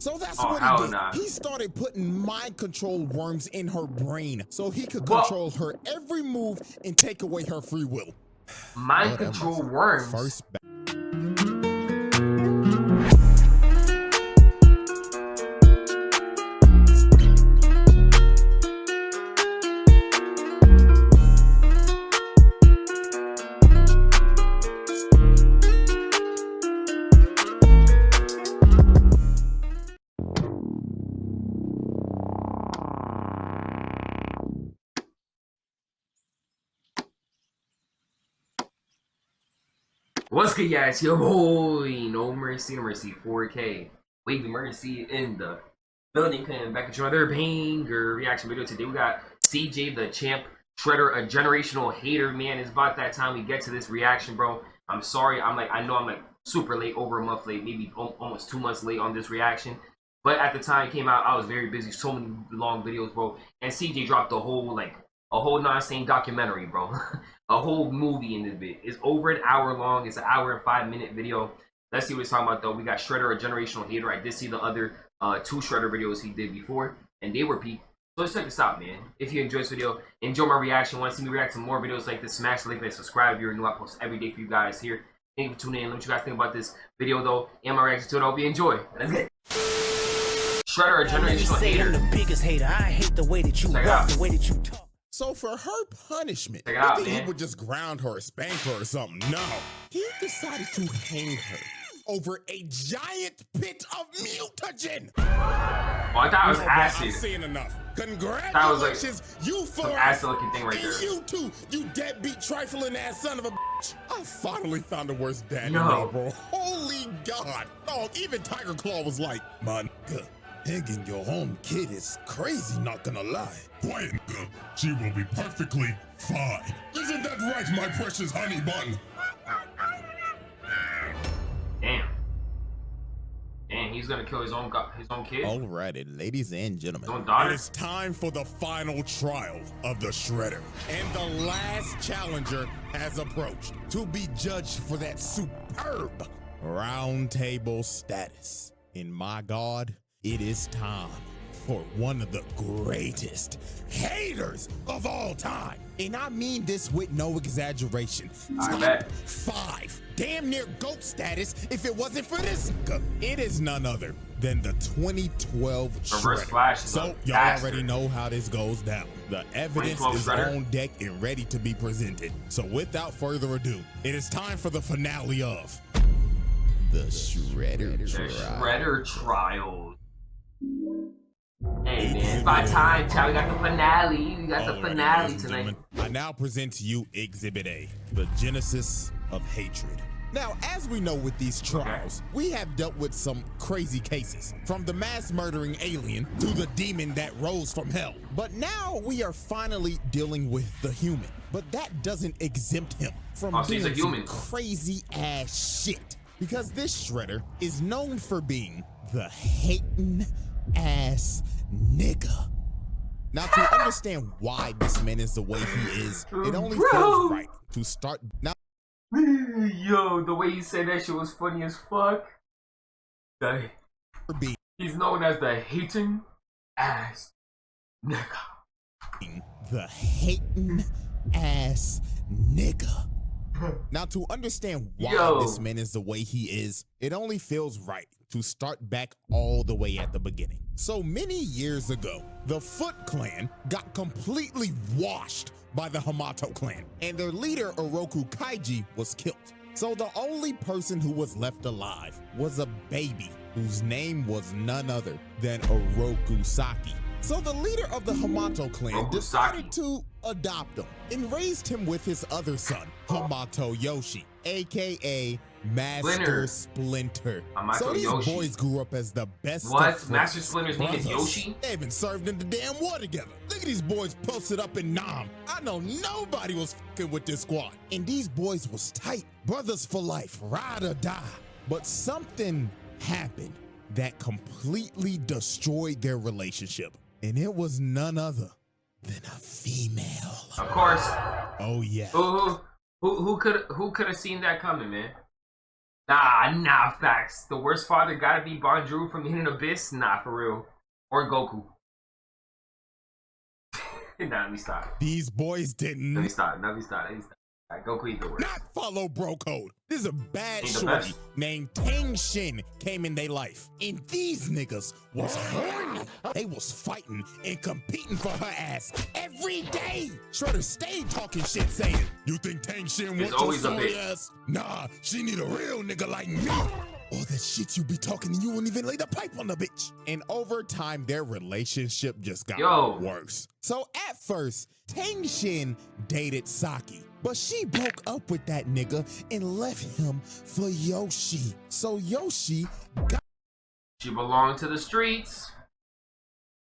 So that's Oh, what hell he did. nah. He started putting mind control worms in her brain so he could What? control her every move and take away her free will. Mind Lord have control mercy. worms. First What's good, guys? Yo, boy, no mercy, 4K. Wavy mercy in the building. Coming back at your other banger reaction video today. We got CJ the Champ Shredder, a generational hater. Man, it's about that time we get to this reaction, bro. I'm sorry. I know I'm like super late, over a month late, maybe almost 2 months late on this reaction. But at the time it came out, I was very busy. So many long videos, bro. And CJ dropped a whole non-insane documentary, bro. A whole movie in this bit. It's over an hour long. It's an hour and 5-minute video. Let's see what he's talking about, though. We got Shredder, a generational hater. I did see the other 2 Shredder videos he did before, and they were peak. So let's check this out, man. If you enjoyed this video, enjoy my reaction. Want to see me react to more videos like this, smash the like and subscribe if you're new. I post every day for you guys here. Thank you for tuning in. Let me know what you guys think about this video, though, and my reaction to it. I hope you enjoy. Let's get it. Shredder, a generational hater. I'm the biggest hater. I hate the way that you walk, the way that you talk. So for her punishment, Check it out, I think man. he would just ground her or spank her or something. No, he decided to hang her over a giant pit of mutagen. Oh, I thought it was acid. I'm seeing enough. That was Congratulations, you some four. acid-looking thing right And there. you too, you deadbeat trifling ass son of a bitch. I finally found the worst dad No. in y'all, bro. Holy God. Oh, even Tiger Claw was like, man, hanging your own kid is crazy, not gonna lie. Quiet, she will be perfectly fine. Isn't that right, my precious honey bun? Damn. Damn, he's gonna kill his own kid? Alrighty, ladies and gentlemen, His own daughter? it is time for the final trial of the Shredder. And the last challenger has approached to be judged for that superb round table status. And my God, it is time for one of the greatest haters of all time. And I mean this with no exaggeration. I Top bet. 5, damn near GOAT status if it wasn't for this. It is none other than the 2012 Reverse Shredder. Flash is So a y'all bastard. already know how this goes down. The evidence 2012 is Shredder? on deck and ready to be presented. So without further ado, it is time for the finale of the Shredder The trial. Shredder trials. Hey, man, it's by time, child. We got the finale. We got the Alrighty, finale ladies and tonight. gentlemen, I now present to you Exhibit A, the genesis of hatred. Now, as we know with these trials, we have dealt with some crazy cases, from the mass murdering alien to the demon that rose from hell. But now we are finally dealing with the human. But that doesn't exempt him from Oh, so he's doing a human. some crazy ass shit. Because this Shredder is known for being the hating ass nigga. Now, to understand why this man is the way he is, it only Bro. feels right to start. Now, Yo, the way he said that shit was funny as fuck. being He's known as the hating ass nigga. the hating ass nigga. Now, to understand why Yo. this man is the way he is, it only feels right to start back all the way at the beginning. So many years ago, the Foot Clan got completely washed by the Hamato clan, and their leader, Oroku Kaiji, was killed. So the only person who was left alive was a baby whose name was none other than Oroku Saki. So the leader of the Hamato clan Oroku decided Saki. to adopt him and raised him with his other son, Hamato Yoshi, aka Master Splinter. Hamato So these Yoshi. boys grew up as the best of What? friends, Master Splinter's name is brothers. Yoshi? They even served in the damn war together. Look at these boys posted up in Nam. I know nobody was fucking with this squad. And these boys was tight. Brothers for life, ride or die. But something happened that completely destroyed their relationship. And it was none other than a female. Of course. Oh yeah. Who could have seen that coming, man? Nah, facts. The worst father gotta be Bonjour from the Hidden Abyss? Nah, for real. Or Goku. Nah, let me stop. These boys didn't. Let me stop. Goku ain't the worst. Not follow bro code. This is a bad Ain't the shorty best. named Tang Shin came in their life. And these niggas was horny. They was fighting and competing for her ass every day. Shredder stayed talking shit saying, "You think Tang Shin There's wants your always a sorry bitch. ass? Nah, she need a real nigga like me." All that shit you be talking and you won't even lay the pipe on the bitch. And over time, their relationship just got worse. So at first, Tang Shin dated Saki, but she broke up with that nigga and left him for Yoshi. So Yoshi got— She belonged to the streets.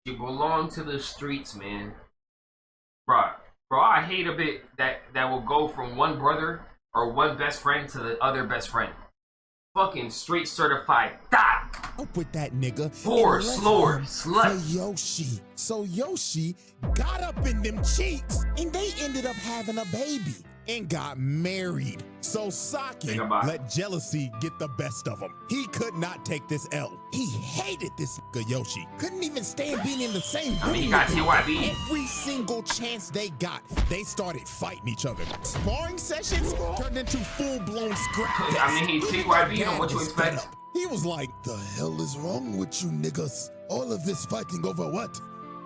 She belonged to the streets, man. Bro, I hate a bit that will go from one brother or one best friend to the other best friend. Fucking straight certified. up with that nigga Poor, and left slower, him slut. for Yoshi. So Yoshi got up in them cheeks and they ended up having a baby and got married. So Saki Think about it. let jealousy get the best of him. He could not take this L. He hated this nigga Yoshi. Couldn't even stand being in the same room. I mean, he got with him. TYB. Every single chance they got, they started fighting each other. Sparring sessions turned into full-blown scrap. I mean, he Even TYB their him, what dad you was expect? fed up. He was like, "The hell is wrong with you niggas? All of this fighting over what?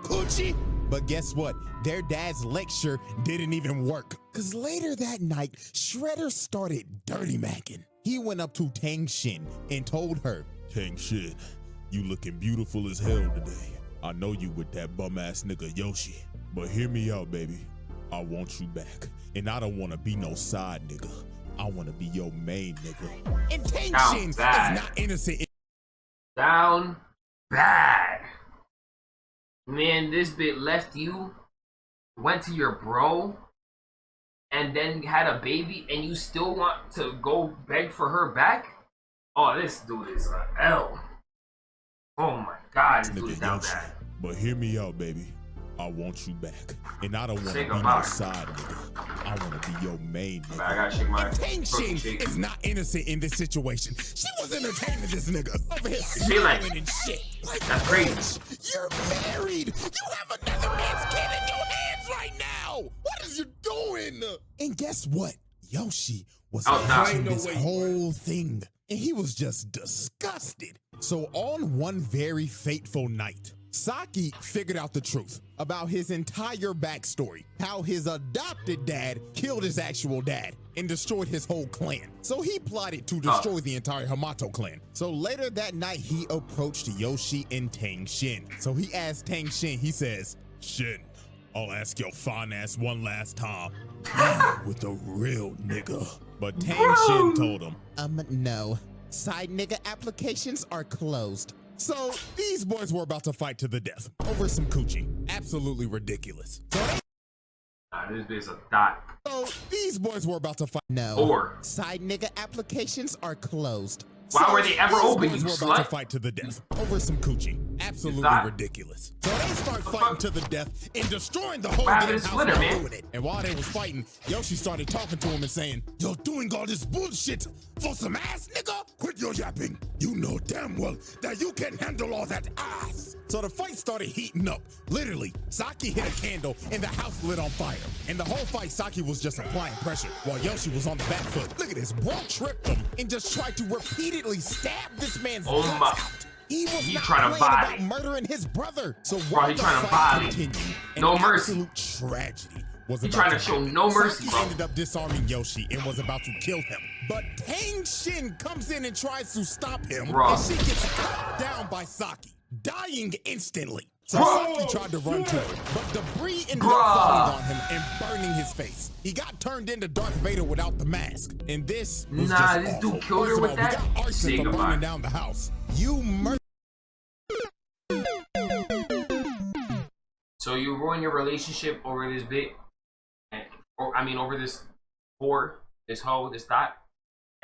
Coochie?" But guess what? Their dad's lecture didn't even work. Cause later that night, Shredder started dirty macking. He went up to Tang Shin and told her, "Tang Shin, you looking beautiful as hell today. I know you with that bum ass nigga Yoshi. But hear me out, baby. I want you back. And I don't wanna be no side nigga. I wanna be your main nigga." And Tang Down Shin is bad. not innocent. Down bad. Man, this bit left you, went to your bro, and then had a baby, and you still want to go beg for her back? Oh, this dude is a L. Oh my god, this dude is down bad. But hear me out, baby. I want you back. And I don't want to Say be no goodbye. side nigga. I want to be your main nigga. I gotta shake my Tang protein Shin shake. is not innocent in this situation. She was entertaining this nigga over here She like- smiling and shit. Like, That's crazy. bitch, you're married. You have another man's kid in your hands right now. What is you doing? And guess what? Yoshi was Oh, nah. watching this whole thing, and he was just disgusted. So on one very fateful night, Saki figured out the truth about his entire backstory, how his adopted dad killed his actual dad and destroyed his whole clan. So he plotted to destroy the entire Hamato clan. So later that night, he approached Yoshi and Tang Shin. So he asked Tang Shin, he says, "Shin, I'll ask your fine ass one last time. Be with a real nigga." But Tang Shin told him, "No. Side nigga applications are closed." So these boys were about to fight to the death over some coochie. Absolutely ridiculous. Nah, this bit's a dot. So these boys were about to fight. No. Or Side nigga applications are closed. Why So were they ever these open, boys you were about to slut? fight to the death over some coochie. Absolutely Stop. ridiculous. So they start fighting to the death and destroying the whole What happened damn to house Splinter, by man? doing it. And while they was fighting, Yoshi started talking to him and saying, "You're doing all this bullshit for some ass, nigga? Quit your yapping. You know damn well that you can handle all that ass." So the fight started heating up. Literally, Saki hit a candle and the house lit on fire. And the whole fight, Saki was just applying pressure while Yoshi was on the back foot. Look at this, bro tripped him and just tried to repeatedly stab this man's Oh guts my- out. He was He not trying to playing body. about murdering his brother. So Bro, while he the trying to fight body. continued, No an mercy. absolute tragedy was He about trying to to show happen. no mercy, Saki bro. ended up disarming Yoshi and was about to kill him. But Tang Shin comes in and tries to stop him, Bro. and she gets cut down by Saki, dying instantly. So Bro. Saki tried to run to her, but debris ended Bruh. up falling on him and burning his face. He got turned into Darth Vader without the mask, and this was Nah, just this awful. dude killed her First of with all, that? We got arson Say for goodbye. burning down the house. You murdered. So you ruin your relationship over this bit, over this whore, this hoe, this thought,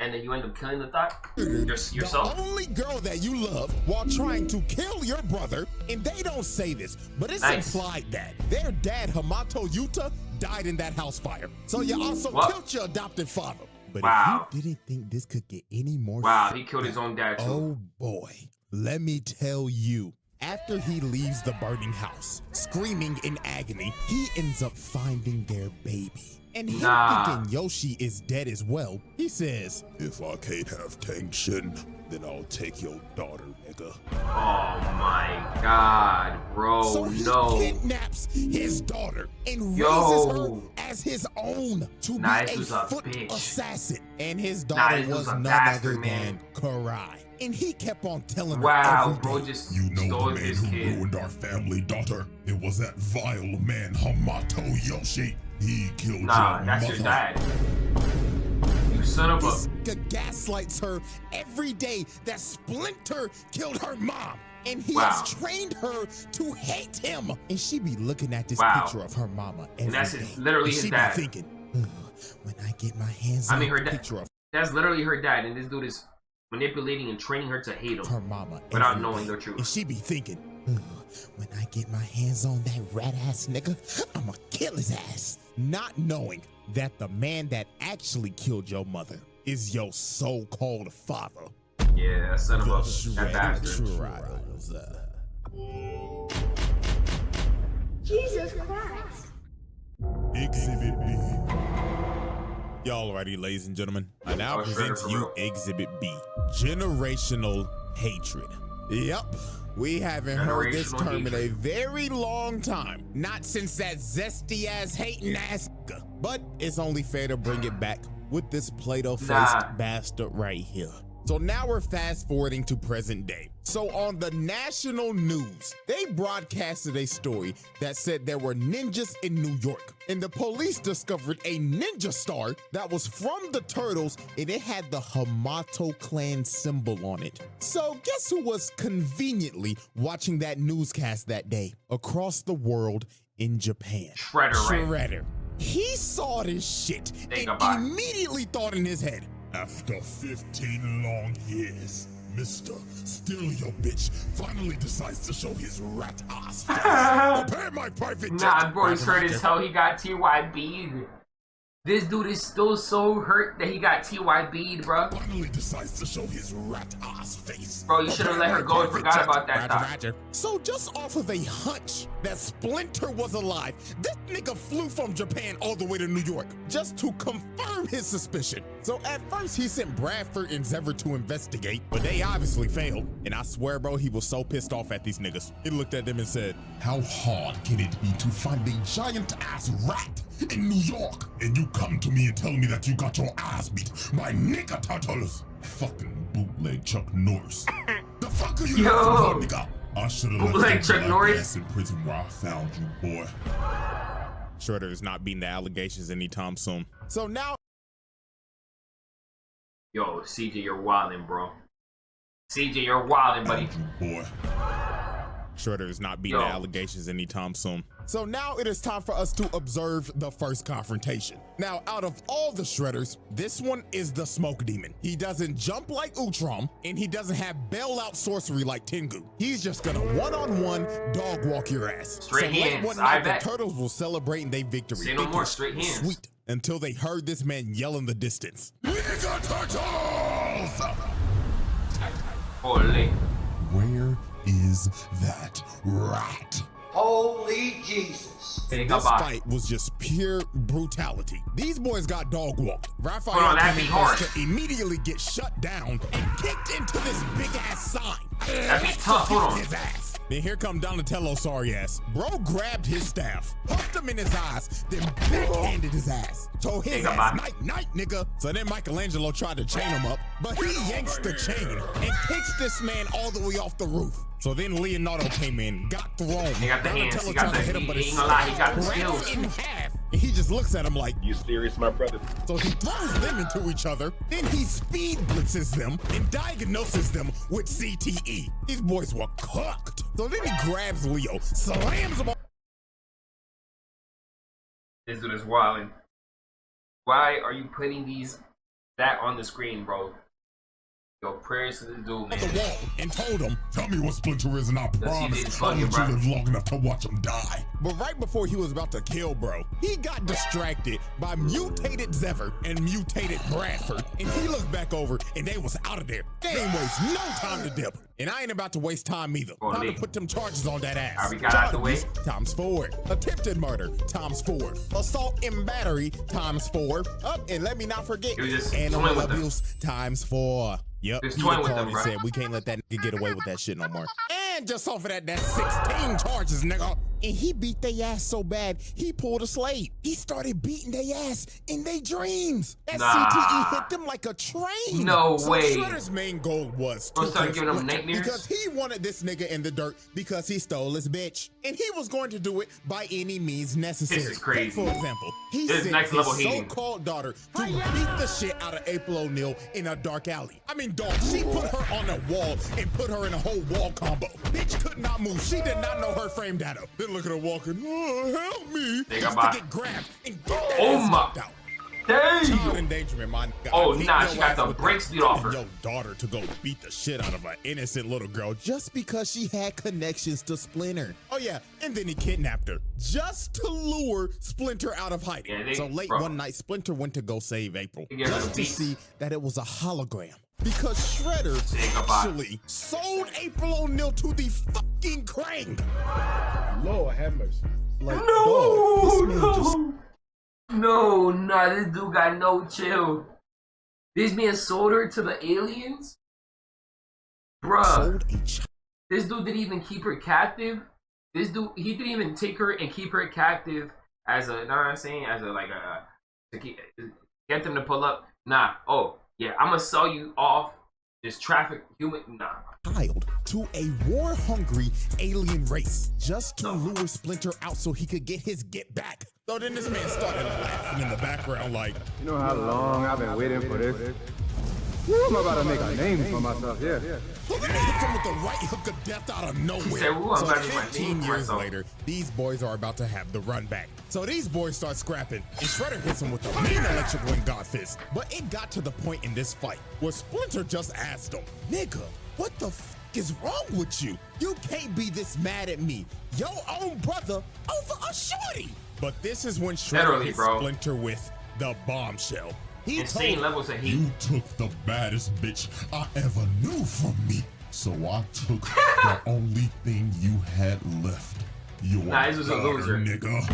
and then you end up killing the thought yourself. The only girl that you love while trying to kill your brother, and they don't say this, but it's Nice. implied that their dad, Hamato Yuta, died in that house fire. So you also What? killed your adopted father. But Wow. if you didn't think this could get any more Wow, he killed his own dad too. oh boy, let me tell you. After he leaves the burning house, screaming in agony, he ends up finding their baby. And him thinking Yoshi is dead as well, he says, If I can't have tension, then I'll take your daughter, nigga. Oh my god, bro, so he kidnaps his daughter and raises her as his own to be a foot assassin. And his daughter was none other than Karai. And he kept on telling her every day, bro, just you know stole the man this who kid. ruined our family, daughter? It was that vile man, Hamato Yoshi. He killed your that's mother. your dad. You son of a... This gaslights her every day that Splinter killed her mom. And he has trained her to hate him. And she be looking at this picture of her mama every day. Literally his dad. Be thinking, when I get my hands on her a picture of that's literally her dad, and this dude is manipulating and training her to hate him. Her mama without knowing the truth. And she be thinking, when I get my hands on that rat ass nigga, I'ma kill his ass. Not knowing that the man that actually killed your mother is your so-called father. Yeah, son of a that bastard. Jesus Christ. Exhibit B. Y'all ready, ladies and gentlemen? I now present to you Exhibit B. Generational hatred. Yep. We haven't heard this term in a very long time. Not since that zesty ass hating ass nigga. But it's only fair to bring it back with this Play-Doh-faced bastard right here. So now we're fast forwarding to present day. So on the national news, they broadcasted a story that said there were ninjas in New York. And the police discovered a ninja star that was from the Turtles, and it had the Hamato clan symbol on it. So guess who was conveniently watching that newscast that day? Across the world in Japan. Shredder. He saw this shit and immediately thought in his head, after 15 long years, Mr. Still Your Bitch finally decides to show his rat ass face. Prepare my private jet. Nah, bro, he's hurt as hell. He got TYB'd. This dude is still so hurt that he got TYB'd, bro. Finally decides to show his rat ass face. Bro, you should have let her go and forgot about that thought. So just off of a hunch that Splinter was alive, this nigga flew from Japan all the way to New York just to confirm his suspicion. So at first he sent Bradford and Zephyr to investigate, but they obviously failed. And I swear, bro, he was so pissed off at these niggas. He looked at them and said, how hard can it be to find a giant ass rat in New York? And you come to me and tell me that you got your ass beat by nigga turtles. Fucking bootleg Chuck Norris. The fuck are you laughing for, nigga? I should have left Chuck Norris in prison where I found you, boy. Shredder is not beating the allegations anytime soon. So now, yo, CJ, you're wildin', bro. CJ, you're wildin', buddy. Boy. Shredder is not beating the allegations anytime soon. So now it is time for us to observe the first confrontation. Now, out of all the Shredders, this one is the Smoke Demon. He doesn't jump like Utrom, and he doesn't have bailout sorcery like Tengu. He's just gonna one-on-one dog walk your ass. Straight hands, one night, the Turtles will celebrate their victory. Say no more, straight hands. Sweet, until they heard this man yell in the distance. Nigga turtles! Holy. Where is that rat? Holy Jesus. This fight was just pure brutality. These boys got dog walked. Raphael to immediately get shut down and kicked into this big ass sign. That'd be tough, hold on. His ass. Then here come Donatello, sorry ass. Bro grabbed his staff, hooked him in his eyes, then backhanded his ass. Told his ass, night, night, nigga. So then Michelangelo tried to chain him up, but he yanks the chain and kicks this man all the way off the roof. So then Leonardo came in, got thrown. He got the hands, he got the, hit him, but he ain't gonna lie, he got the grabs skills. in half, and he just looks at him like, you serious, my brother? So he throws them into each other, then he speed blitzes them and diagnoses them with CTE. These boys were cooked. So then he grabs Leo, slams him on. This dude is wildin'. Why are you putting that on the screen, bro? Yo, prayers to the dude, on man. the wall and told him, Tell me what Splinter is and I promise I'll fucking, let bro. you live long enough to watch him die. but right before he was about to kill bro, he got distracted by mutated Zever and mutated Bradford, and he looked back over and they was out of there. They ain't waste no time to dip. And I ain't about to waste time either. Oh, Time to nigga. put them charges on that ass. Alright, we got out the way. Times 4. Attempted murder times 4. Assault and battery times 4. Up, and let me not forget, He was just animal toying with them. abuse times 4. Yep, He was he toying with called them, and bro. said we can't let that nigga get away with that shit no more. And just off of that, that's 16 charges, nigga. And he beat their ass so bad, he pulled a Slade. He started beating their ass in their dreams. That Nah. CTE hit them like a train. No so way. Shredder's main goal was Bro to started kill giving him Splinter nightmares? because he wanted this nigga in the dirt because he stole his bitch. And he was going to do it by any means necessary. This is crazy. Take, for example, he This is sent next his level hating. so-called daughter to beat the shit out of April O'Neil in a dark alley. I mean, dog, she put her on a wall and put her in a whole wall combo. Bitch could not move. She did not know her frame data. Then look at her walking. Oh, help me. Nigga, Just bye. to get grabbed and get that Oh ass my- knocked out. Damn. Child endangerment, my nigga. Oh, I beat nah, your she got ass the with brakes that. beat off her. Your daughter to go beat the shit out of an innocent little girl just because she had connections to Splinter. Oh yeah, and then he kidnapped her just to lure Splinter out of hiding. Yeah, So late bro. one night, Splinter went to go save April They gave her just the to beats. see that it was a hologram. Because Shredder Say goodbye. actually sold April O'Neil to the fucking Krang. Lord have mercy. Like, dog, No, this man just no, nah, this dude got no chill. This man sold her to the aliens? Bruh, sold a child. this dude didn't even keep her captive. This dude, he didn't even take her and keep her captive as a, know what I'm saying? As a, like a, to keep, get them to pull up. Nah, oh, yeah, I'm gonna sell you off, this traffic human, nah. To a war-hungry alien race just to lure Splinter out so he could get his get back. So then this man started laughing in the background like, You know how long I've been waiting for this? Woo, I'm about to make a name for myself, yeah. so then he hits him with the right hook of death out of nowhere. said, "Ooh, I'm So about to make my 15 name for years myself." later, these boys are about to have the run back. So these boys start scrapping, and Shredder hits him with the mean electrical and God fist. But it got to the point in this fight where Splinter just asked him, nigga, what the f is wrong with you? You can't be this mad at me, your own brother, over a shorty. But this is when Shredder Literally, hits bro. Splinter with the bombshell. He Insane told levels of heat. You took the baddest bitch I ever knew from me. So I took the only thing you had left. Your Nah, this was a daughter, loser. nigga.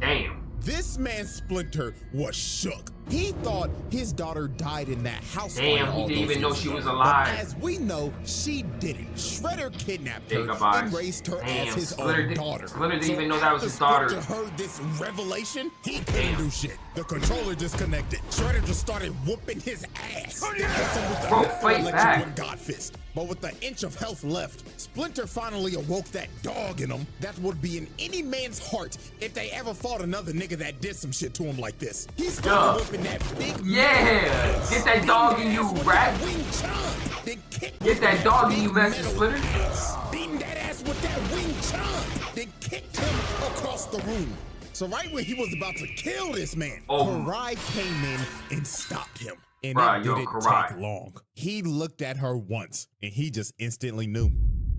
Damn. This man Splinter was shook. He thought his daughter died in that house fire. Damn, he all didn't those even know years she ago. was alive. But as we know, she didn't. Shredder kidnapped Think her about and it. raised her Damn, as his Splinter own did- daughter. Splinter didn't even know that was after his daughter. Splinter heard this revelation, he couldn't Damn. do shit. The controller disconnected. Shredder just started whooping his ass. Then hit him with the Bro, left fight electric back. and God fist. But with an inch of health left, Splinter finally awoke that dog in him that would be in any man's heart if they ever fought another nigga that did some shit to him like this. He started Yeah. whooping that big Yeah, get that dog in you, rat. Wing Chun. Then kick Get with that dog in big you, Master metal Splinter. ass. Beating that ass with that Wing Chun. Then kicked him across the room. So right when he was about to kill this man, Oh. Karai came in and stopped him. And Bruh, it yo, didn't Karai. take long. He looked at her once and he just instantly knew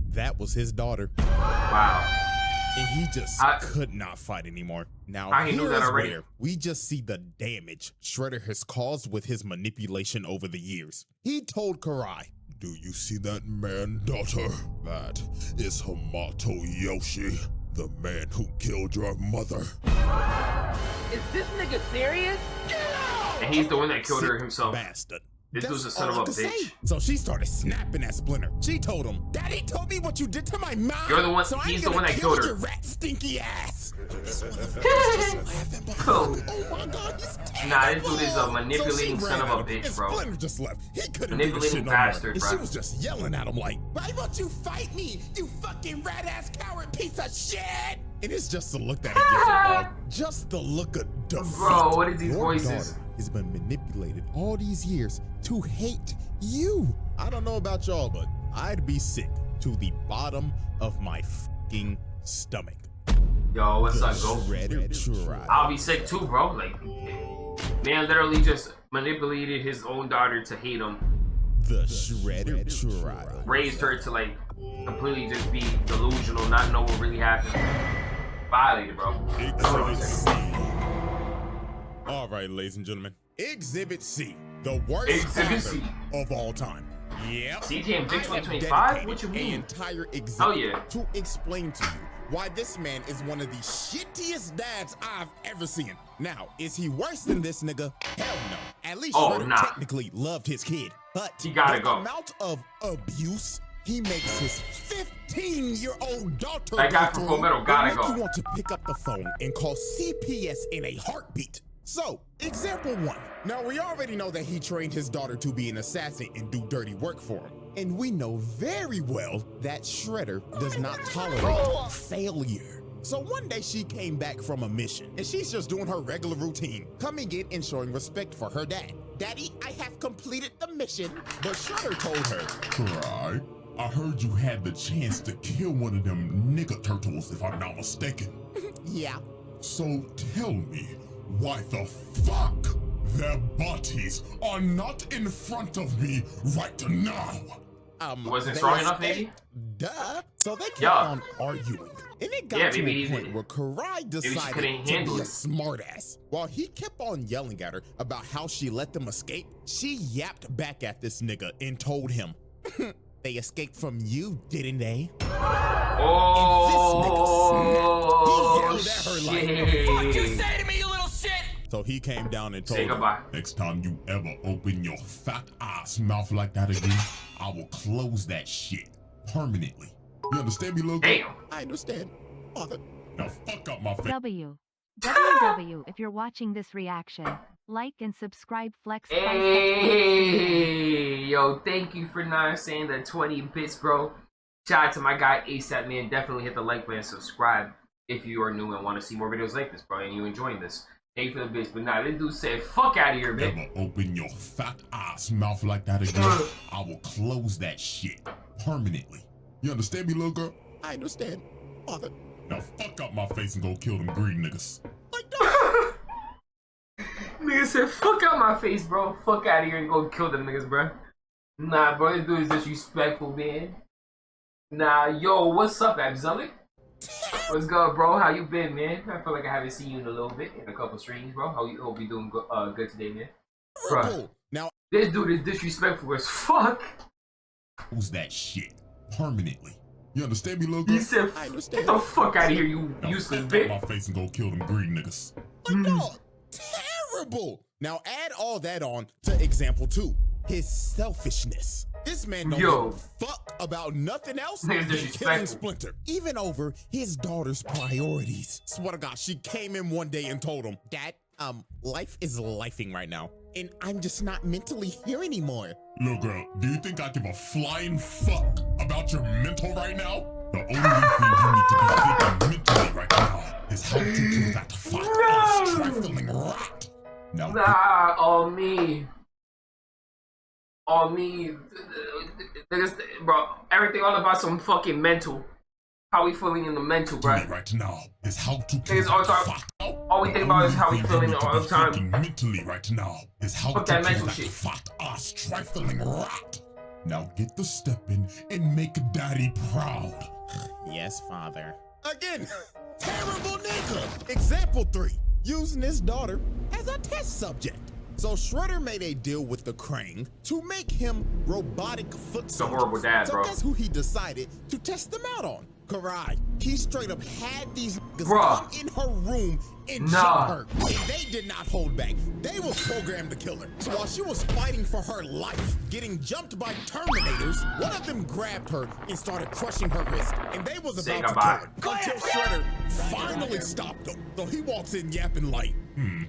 that was his daughter. Wow. And he just I- could not fight anymore. Now, I knew that here's already. where we just see the damage Shredder has caused with his manipulation over the years. He told Karai, Do you see that man, daughter? That is Hamato Yoshi, the man who killed your mother. Is this nigga serious? And he's the one that killed her sick himself. bastard. This That's dude's a son all of I a could bitch. say. So she started snapping at Splinter. She told him, Daddy told me what you did to my mom. You're the one- So I'm he's the gonna one that kill killed her. your rat stinky ass. This motherfucker's just laughing behind Oh. me. Oh my God, he's terrible. Nah, this dude is a manipulating So she son of ran a at him, bitch, and bro. Splinter just left. He couldn't do this Manipulating shit no bastard, more. And bro. she was just yelling at him like, why won't you fight me, you fucking rat ass coward piece of shit? And it's just the look that he gives her, dog. Just the look of defeat. Bro, what is these Your voices? daughter has been manipulated all these years to hate you. I don't know about y'all, but I'd be sick to the bottom of my fucking stomach. Yo, what's up, go? Shredder tribe. I'll be sick too, bro. Like, man literally just manipulated his own daughter to hate him. the Shredder trial. Raised her to like completely just be delusional, not know what really happened. Violated, bro. Exhibit C. All right, ladies and gentlemen. Exhibit C, the worst Exhibit father C. of all time. Yep. CJ and Big I have 2025? What you dedicated mean? an entire exhibit Oh, yeah. to explain to you why this man is one of the shittiest dads I've ever seen. Now, is he worse than this nigga? Hell no. At least Shredder nah. technically loved his kid. But He gotta the go. amount of abuse he makes his 15-year-old daughter That guy go from through Full Metal gotta will make go. you want to pick up the phone and call CPS in a heartbeat. So, example 1. Now, we already know that he trained his daughter to be an assassin and do dirty work for him. And we know very well that Shredder does not tolerate failure. So one day she came back from a mission, and she's just doing her regular routine, coming in and showing respect for her dad. Daddy, I have completed the mission. But Shredder told her, Cry. I heard you had the chance to kill one of them nigga turtles, if I'm not mistaken. yeah. So tell me, why the fuck their bodies are not in front of me right now? Wasn't They strong enough, escaped. maybe? Duh. So they kept Yeah. on arguing. And it got Yeah, to maybe a point where Karai she decided couldn't to handle be a it. smartass. While he kept on yelling at her about how she let them escape, she yapped back at this nigga and told him, they escaped from you, didn't they? Oh, He yelled at her shit. Fuck you say to me, you little shit! So he came down and told Say her, goodbye. Next time you ever open your fat ass mouth like that again, I will close that shit permanently. You understand me, little girl? Damn. I understand, father. Now fuck up my face. WWW if you're watching this reaction. Like and subscribe Flex Hey, yo, thank you for not saying the 20 bits, bro. Shout out to my guy ASAP, man. Definitely hit the like button and subscribe if you are new and want to see more videos like this, bro, and you enjoying this. Thank you for the bits, but nah, this dude said, fuck out of here, man. Ever open your fat ass mouth like that again, I will close that shit permanently. You understand me, little girl? I understand, father. Now fuck up my face and go kill them green niggas. Nigga said, fuck out my face, bro. Fuck out of here and go kill them niggas, bro. Nah, bro, this dude is disrespectful, man. Nah, yo, what's up, Abzelic? What's good, bro? How you been, man? I feel like I haven't seen you in a little bit, in a couple streams, bro. Hope you doing good today, man. Bro, Now, this dude is disrespectful as fuck. Close that shit permanently. You understand me, little girl? He said, I get understand. the fuck out of here, you Now useless fuck up bitch. my face and go kill them green niggas. Dog, terrible. Now add all that on to example 2, his selfishness. This man don't Yo. give a fuck about nothing else Niggas than killing disrespectful. Splinter, even over his daughter's priorities. Swear to God, she came in one day and told him, Dad, life is lifing right now, and I'm just not mentally here anymore. Little girl, do you think I give a flying fuck about your mental right now? The only thing you need to be thinking mentally right now is how to kill that fat ass trifling rat. Now Nah, on me. On me. Niggas, bro, everything all about some fucking mental. How we feeling in the mental, do bro. me right now is how to kill Niggas all that talk- fat. all we think about is how we The only feeling thing you all need the to be time. thinking mentally right now is how Fuck to that kill mental that shit. fat ass trifling rat. Now get the stepping and make daddy proud. Yes, father. Again, terrible nigga. Example 3, using his daughter as a test subject. So Shredder made a deal with the Krang to make him robotic foot He's a horrible soldiers. dad, so bro. guess who he decided to test them out on? Karai. He straight up had these niggas Bruh. come in her room and Nah. jump her. And they did not hold back. They was programmed to kill her. So while she was fighting for her life, getting jumped by Terminators, one of them grabbed her and started crushing her wrist. And they was Say about to goodbye. kill her. Until Shredder finally stopped them. So he walks in yapping like,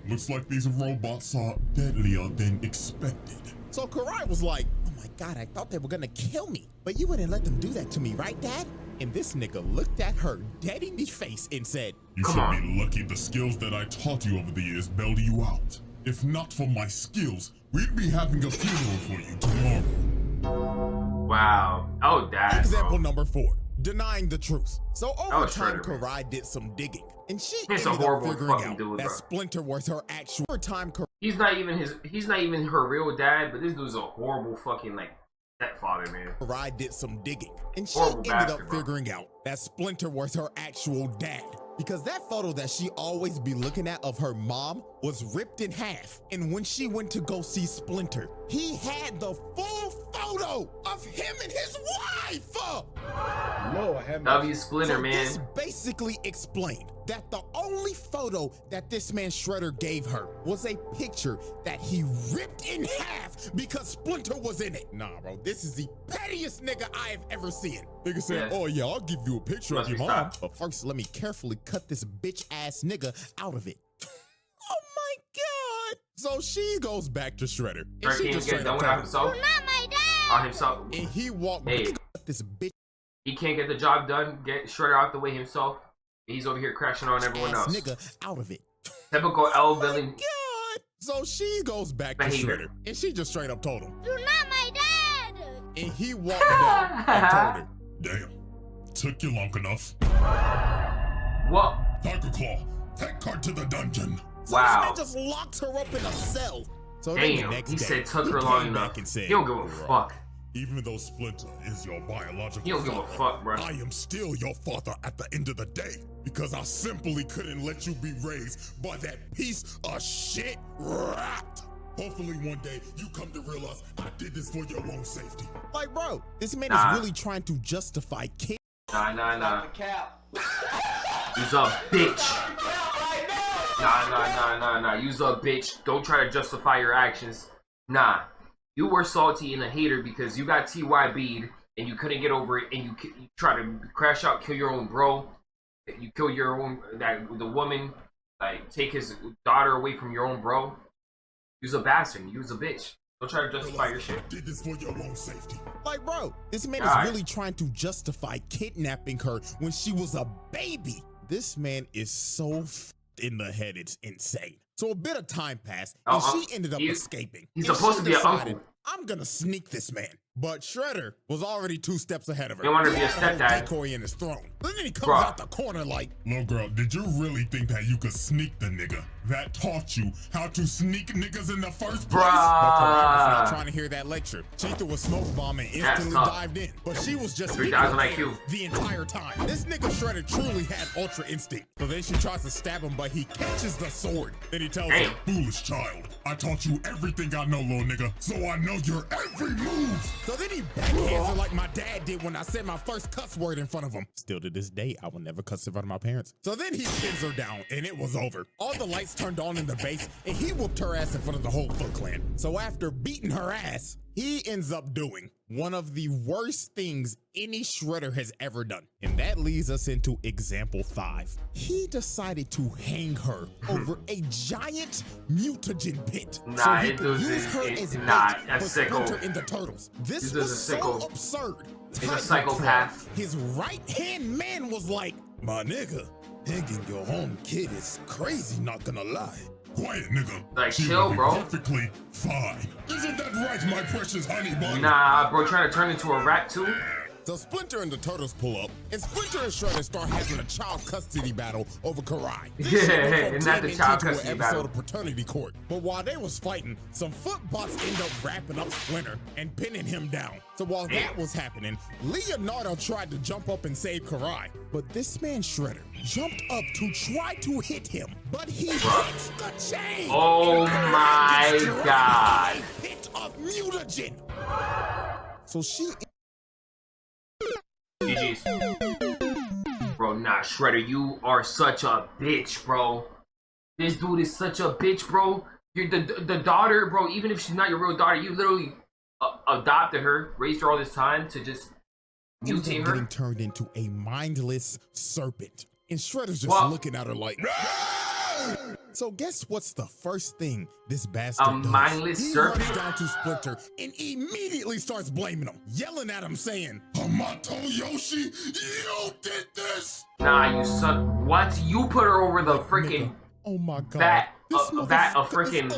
Looks like these robots are deadlier than expected. so Karai was like, oh my God, I thought they were gonna kill me. But you wouldn't let them do that to me, right, Dad? And this nigga looked at her dead in the face and said, You Come should on. be lucky the skills that I taught you over the years bailed you out. If not for my skills, we'd be having a funeral for you tomorrow. Wow. Oh, dad, example bro. number 4, denying the truth. So over was time, Shredder, man. Karai did some digging. And she He's a ended up horrible figuring fucking out dude, that bro. Splinter was her actual. Over time, He's not even her real dad, but this dude's a horrible fucking, like, Stepfather, man. Karai did some digging, and she Horrible ended bastard, up bro. figuring out that Splinter was her actual dad. Because that photo that she always be looking at of her mom was ripped in half. And when she went to go see Splinter, he had the full photo of him and his wife. Lord, have W Splinter, So man. this basically explained that the only photo that this man Shredder gave her was a picture that he ripped in half because Splinter was in it. Nah, bro, this is the pettiest nigga I have ever seen. Nigga said, Yeah. oh yeah, I'll give you a picture Must of your be mom. stopped. But first, let me carefully cut this bitch ass nigga out of it. Oh my God. So she goes back to Shredder. And Shredder she can't just get straight done up without told himself. Not my dad. On himself. and he walked Hey. cut this bitch He can't get the job done. Get Shredder out the way himself. He's over here crashing on everyone ass else. nigga out of it. Typical L villain. God. So she goes back to Behavior. Shredder, and she just straight up told him. You're not my dad. And he walked down and told her. Damn. Took you long enough. What? Tiger Claw, take her to the dungeon. So Wow. this man just locked her up in a cell. So then the Damn. next He day, said took he her long came back enough. and said, He don't give a fuck. Even though Splinter is your biological He don't give a father, fuck, bro. I am still your father at the end of the day because I simply couldn't let you be raised by that piece of shit rat. Hopefully one day you come to realize I did this for your own safety. like, bro, this man Nah. is really trying to justify kid. Nah. You's a bitch. Nah. You's a bitch. Don't try to justify your actions. Nah. You were salty and a hater because you got TYB'd and you couldn't get over it and you try to crash out, kill your own bro. You kill your own, the woman, like, take his daughter away from your own bro. You's a bastard. You's a bitch. Don't try to justify your shit. I did this for your own safety. Like, bro, this man Alright. is really trying to justify kidnapping her when she was a baby. This man is so in the head, it's insane. So a bit of time passed, and she ended up escaping. He's And supposed she to be an decided, uncle. I'm gonna sneak this man. But Shredder was already 2 steps ahead of her. They want her to He be a had whole stepdad. decoy in his throne. Then he comes Bruh. out the corner like, Little girl, did you really think that you could sneak the nigga that taught you how to sneak niggas in the first place? but Karai was not Bruh. trying to hear that lecture. She threw a smoke bomb and That's instantly tough. dived in. But she was just 3,000 hitting IQ. the entire time. This nigga Shredder truly had ultra instinct. So then she tries to stab him, but he catches the sword. Then he tells Damn. her, Foolish child. I taught you everything I know, little nigga, so I know your every move. so then he backhands her like my dad did when I said my first cuss word in front of him. Still to this day, I will never cuss in front of my parents. So then he pins her down, and it was over. All the lights turned on in the base, and he whooped her ass in front of the whole Foot Clan. So after beating her ass, he ends up doing one of the worst things any Shredder has ever done. And that leads us into example 5. He decided to hang her over a giant mutagen pit. Nah, so he it could doesn't- use her it- as nah, bait that's for sicko. Splinter and the Turtles. This He's was just so a sicko. absurd. He's a Tiger psychopath. Claw, his right-hand man was like, my nigga, hanging your own kid is crazy, not gonna lie. Quiet, nigga. Like, She chill, will be bro. Perfectly fine. Isn't that right, my precious honey bun? Nah, bro, trying to turn into a rat too? So Splinter and the Turtles pull up, and Splinter and Shredder start having a child custody battle over Karai. This Yeah, shit went from and not the TMNT child to an custody episode battle. of Paternity Court. But while they was fighting, some footbots end up wrapping up Splinter and pinning him down. So while that was happening, Leonardo tried to jump up and save Karai. But this man Shredder jumped up to try to hit him, but he hits the chain. Oh and Karai my gets dragged God. into a pit of mutagen. So she GG's. Bro, nah, Shredder, you are such a bitch, bro. This dude is such a bitch, bro. You're the daughter, bro, even if she's not your real daughter, you literally adopted her, raised her all this time to just ends up mutate getting her. turned into a mindless serpent. And Shredder's just Well- looking at her like, so guess what's the first thing this bastard A does? mindless he serpent? runs down to Splinter and immediately starts blaming him, yelling at him saying, Hamato Yoshi, you did this. Nah, you son. What? You put her over the freaking oh my god, bat. freaking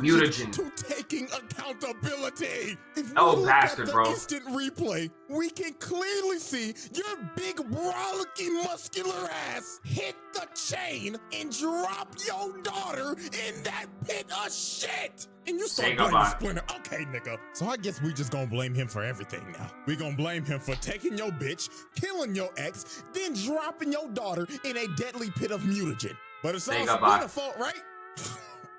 mutagen. To taking accountability. If we Oh, look bastard, at the bro. instant replay, we can clearly see your big rollicking muscular ass hit the chain and drop your daughter in that pit of shit. And you start Say blaming goodbye. Splinter. Okay, nigga. So I guess we just gonna blame him for everything now. We gonna blame him for taking your bitch, killing your ex, then dropping your daughter in a deadly pit of mutagen. But it's all Say goodbye. Splinter's fault, right?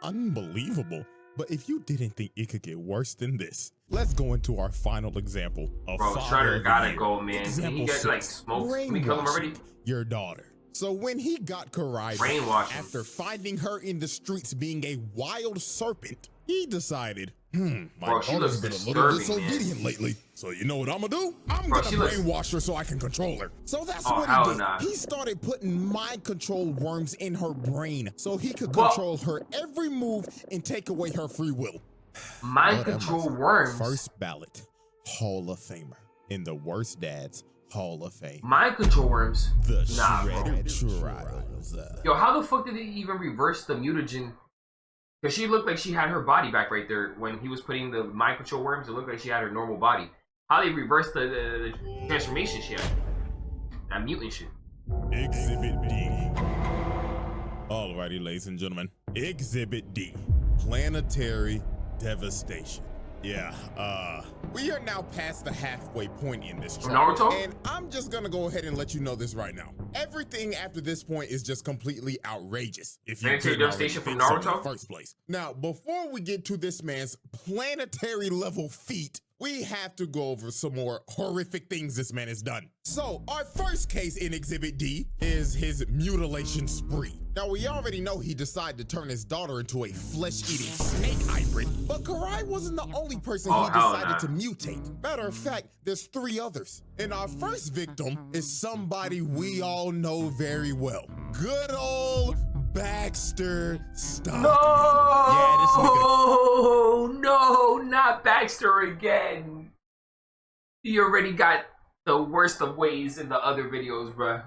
Unbelievable. But if you didn't think it could get worse than this, let's go into our final example of Bro, Father Shredder of the gotta Year. go, man. Example He got like 6, smoked. Can we kill him already? brainwashing your daughter. So when he got Karai Brainwashing. after finding her in the streets being a wild serpent, he decided, my Bro, she daughter's looks been a little disturbing, man. disobedient lately. So you know what I'm gonna do? I'm Bro, gonna she looks- brainwash her so I can control her. So that's Oh, what hell he did. nah. He started putting mind control worms in her brain so he could Whoa. control her every move and take away her free will. Mind Lord have control mercy. worms. First ballot Hall of Famer in the Worst Dads Hall of Fame. Mind control worms. The Nah, bro. Shredder Trials. Yo, how the fuck did they even reverse the mutagen? Because she looked like she had her body back right there when he was putting the mind control worms. It looked like she had her normal body. How they reversed the transformation shit? That mutant shit. Exhibit D. Alrighty, ladies and gentlemen. Exhibit D. Planetary devastation. Yeah, we are now past the halfway point in this trial. Naruto? And I'm just gonna go ahead and let you know this right now. Everything after this point is just completely outrageous. If you Planetary didn't already devastation from think so in Naruto? the first place. Now, before we get to this man's planetary level feat, we have to go over some more horrific things this man has done. So, our first case in Exhibit D is his mutilation spree. Now, we already know he decided to turn his daughter into a flesh-eating snake hybrid, but Karai wasn't the only person Oh, he hell decided nah. to mutate. Matter of fact, there's 3 others. And our first victim is somebody we all know very well. Good old Baxter Stockman. No! Yeah, this nigga. No, not Baxter again. He already got the worst of ways in the other videos, bruh.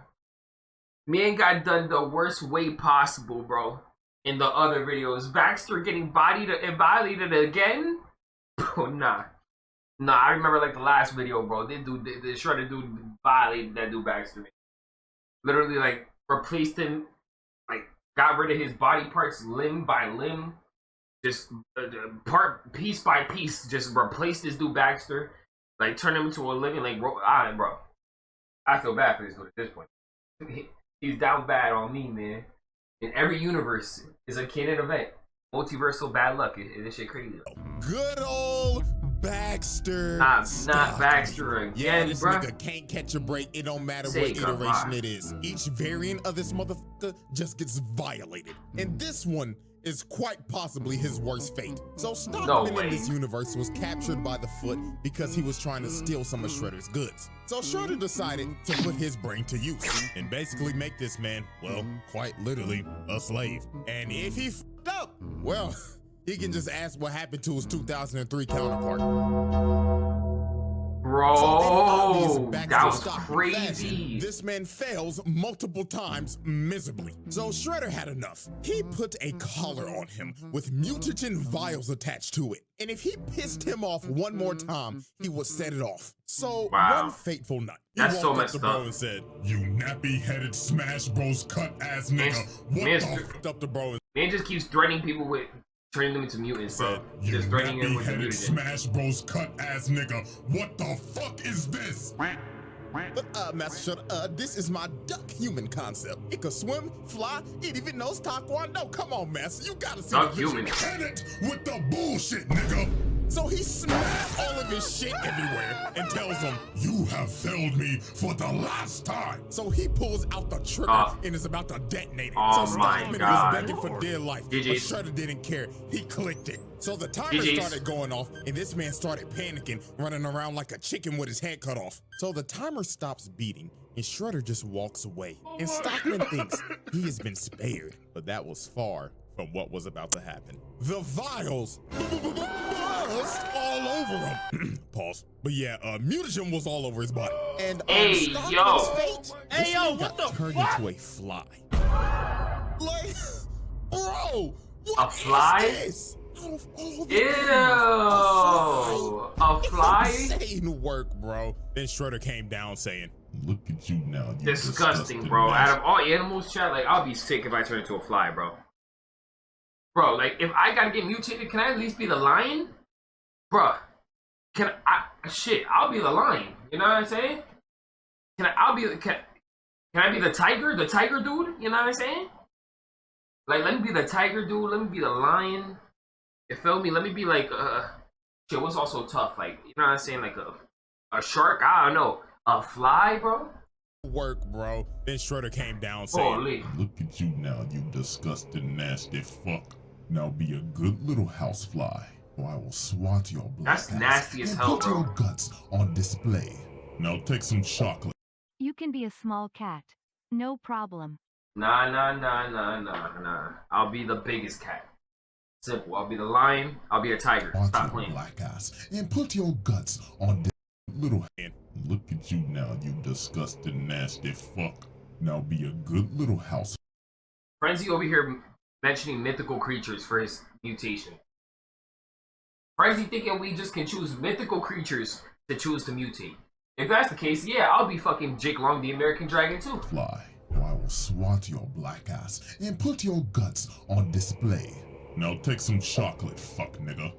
Man got done the worst way possible, bro. In the other videos. Baxter getting bodied and violated again? Oh, nah. Nah, I remember like the last video, bro. The Shredder dude violated that dude Baxter. Literally, like, replaced him, like, got rid of his body parts limb by limb. Just piece by piece, just replaced this dude Baxter. Like, turn him into a living, like, bro. I feel bad for this dude at this point. He's down bad on me, man. In every universe is a canon event. Multiversal bad luck. This shit crazy. Good old Baxter. Not Stockman. Baxter Yeah, again, this bruh. nigga can't catch a break. It don't matter Say what iteration goodbye. it is. Each variant of this motherfucker just gets violated. And this one is quite possibly his worst fate. So Stockman way. in this universe was captured by the Foot because he was trying to steal some of Shredder's goods. So Shredder decided to put his brain to use and basically make this man, well, quite literally, a slave. And if he f***ed up, well, he can just ask what happened to his 2003 counterpart. Bro, Baxter that was Stockman crazy. fashion, this man fails multiple times miserably. So Shredder had enough. He put a collar on him with mutagen vials attached to it. And if he pissed him off one more time, he would set it off. So Wow. one fateful night, he That's walked so up messed to bro up. and said, You nappy-headed Smash Bros cut-ass nigga. What Mister- the f- up to bro and Man just keeps threatening people with turning them into mutants, bro. You Just threatening them with the nappy-headed mutagen. Smash Bros cut-ass nigga. What the fuck is this? But Master Shredder, this is my duck human concept. It can swim, fly, it even knows Taekwondo. Come on, Master, you gotta see Duck the vision. human. Hit it with the bullshit, nigga. So he smashed all of his shit everywhere and tells him, You have failed me for the last time. so he pulls out the trigger and is about to detonate it. Oh So my Stockman God. was begging for dear life, but GG's. Shredder didn't care. He clicked it. So the timer GG's. started going off, and this man started panicking, running around like a chicken with his head cut off. So the timer stops beating, and Shredder just walks away. And Stockman thinks he has been spared, but that was far from what was about to happen. The vials buzzed all over him. Pause. But yeah, mutagen was all over his body. And Hey, Stockman's yo. fate, this man got turned into a fly. Like, bro, What A fly? is this? Out of all the Ew! animals, A fly? Insane work, bro. Then Shredder came down saying, Look at you now, you Disgusting, bro. Out of all animals, chat, like, I'll be sick if I turn into a fly, bro. Bro, like, if I gotta get mutated, can I at least be the lion? Bruh. I'll be the lion. You know what I'm saying? Can I be the tiger? The tiger dude? You know what I'm saying? Like, let me be the tiger dude. Let me be the lion. You feel me? Let me be like, shit, what's also tough? Like, you know what I'm saying? Like a shark? I don't know. A fly, bro? work, bro. Then Shredder came down saying, Holy. Look at you now, you disgusting, nasty fuck. Now be a good little housefly, or I will swat your black That's ass nasty as and hell, put bro. your guts on display. Now take some chocolate. You can be a small cat. No problem. Nah. I'll be the biggest cat. Simple. I'll be the lion. I'll be a tiger. Swat Stop your playing. black ass and put your guts on little hand. Look at you now, you disgusting, nasty fuck. Now be a good little house. Frenzy over here mentioning mythical creatures for his mutation. Frenzy thinking we just can choose mythical creatures to choose to mutate. If that's the case, yeah, I'll be fucking Jake Long, the American Dragon, too. Fly, or I will swat your black ass and put your guts on display. Now take some chocolate, fuck nigga.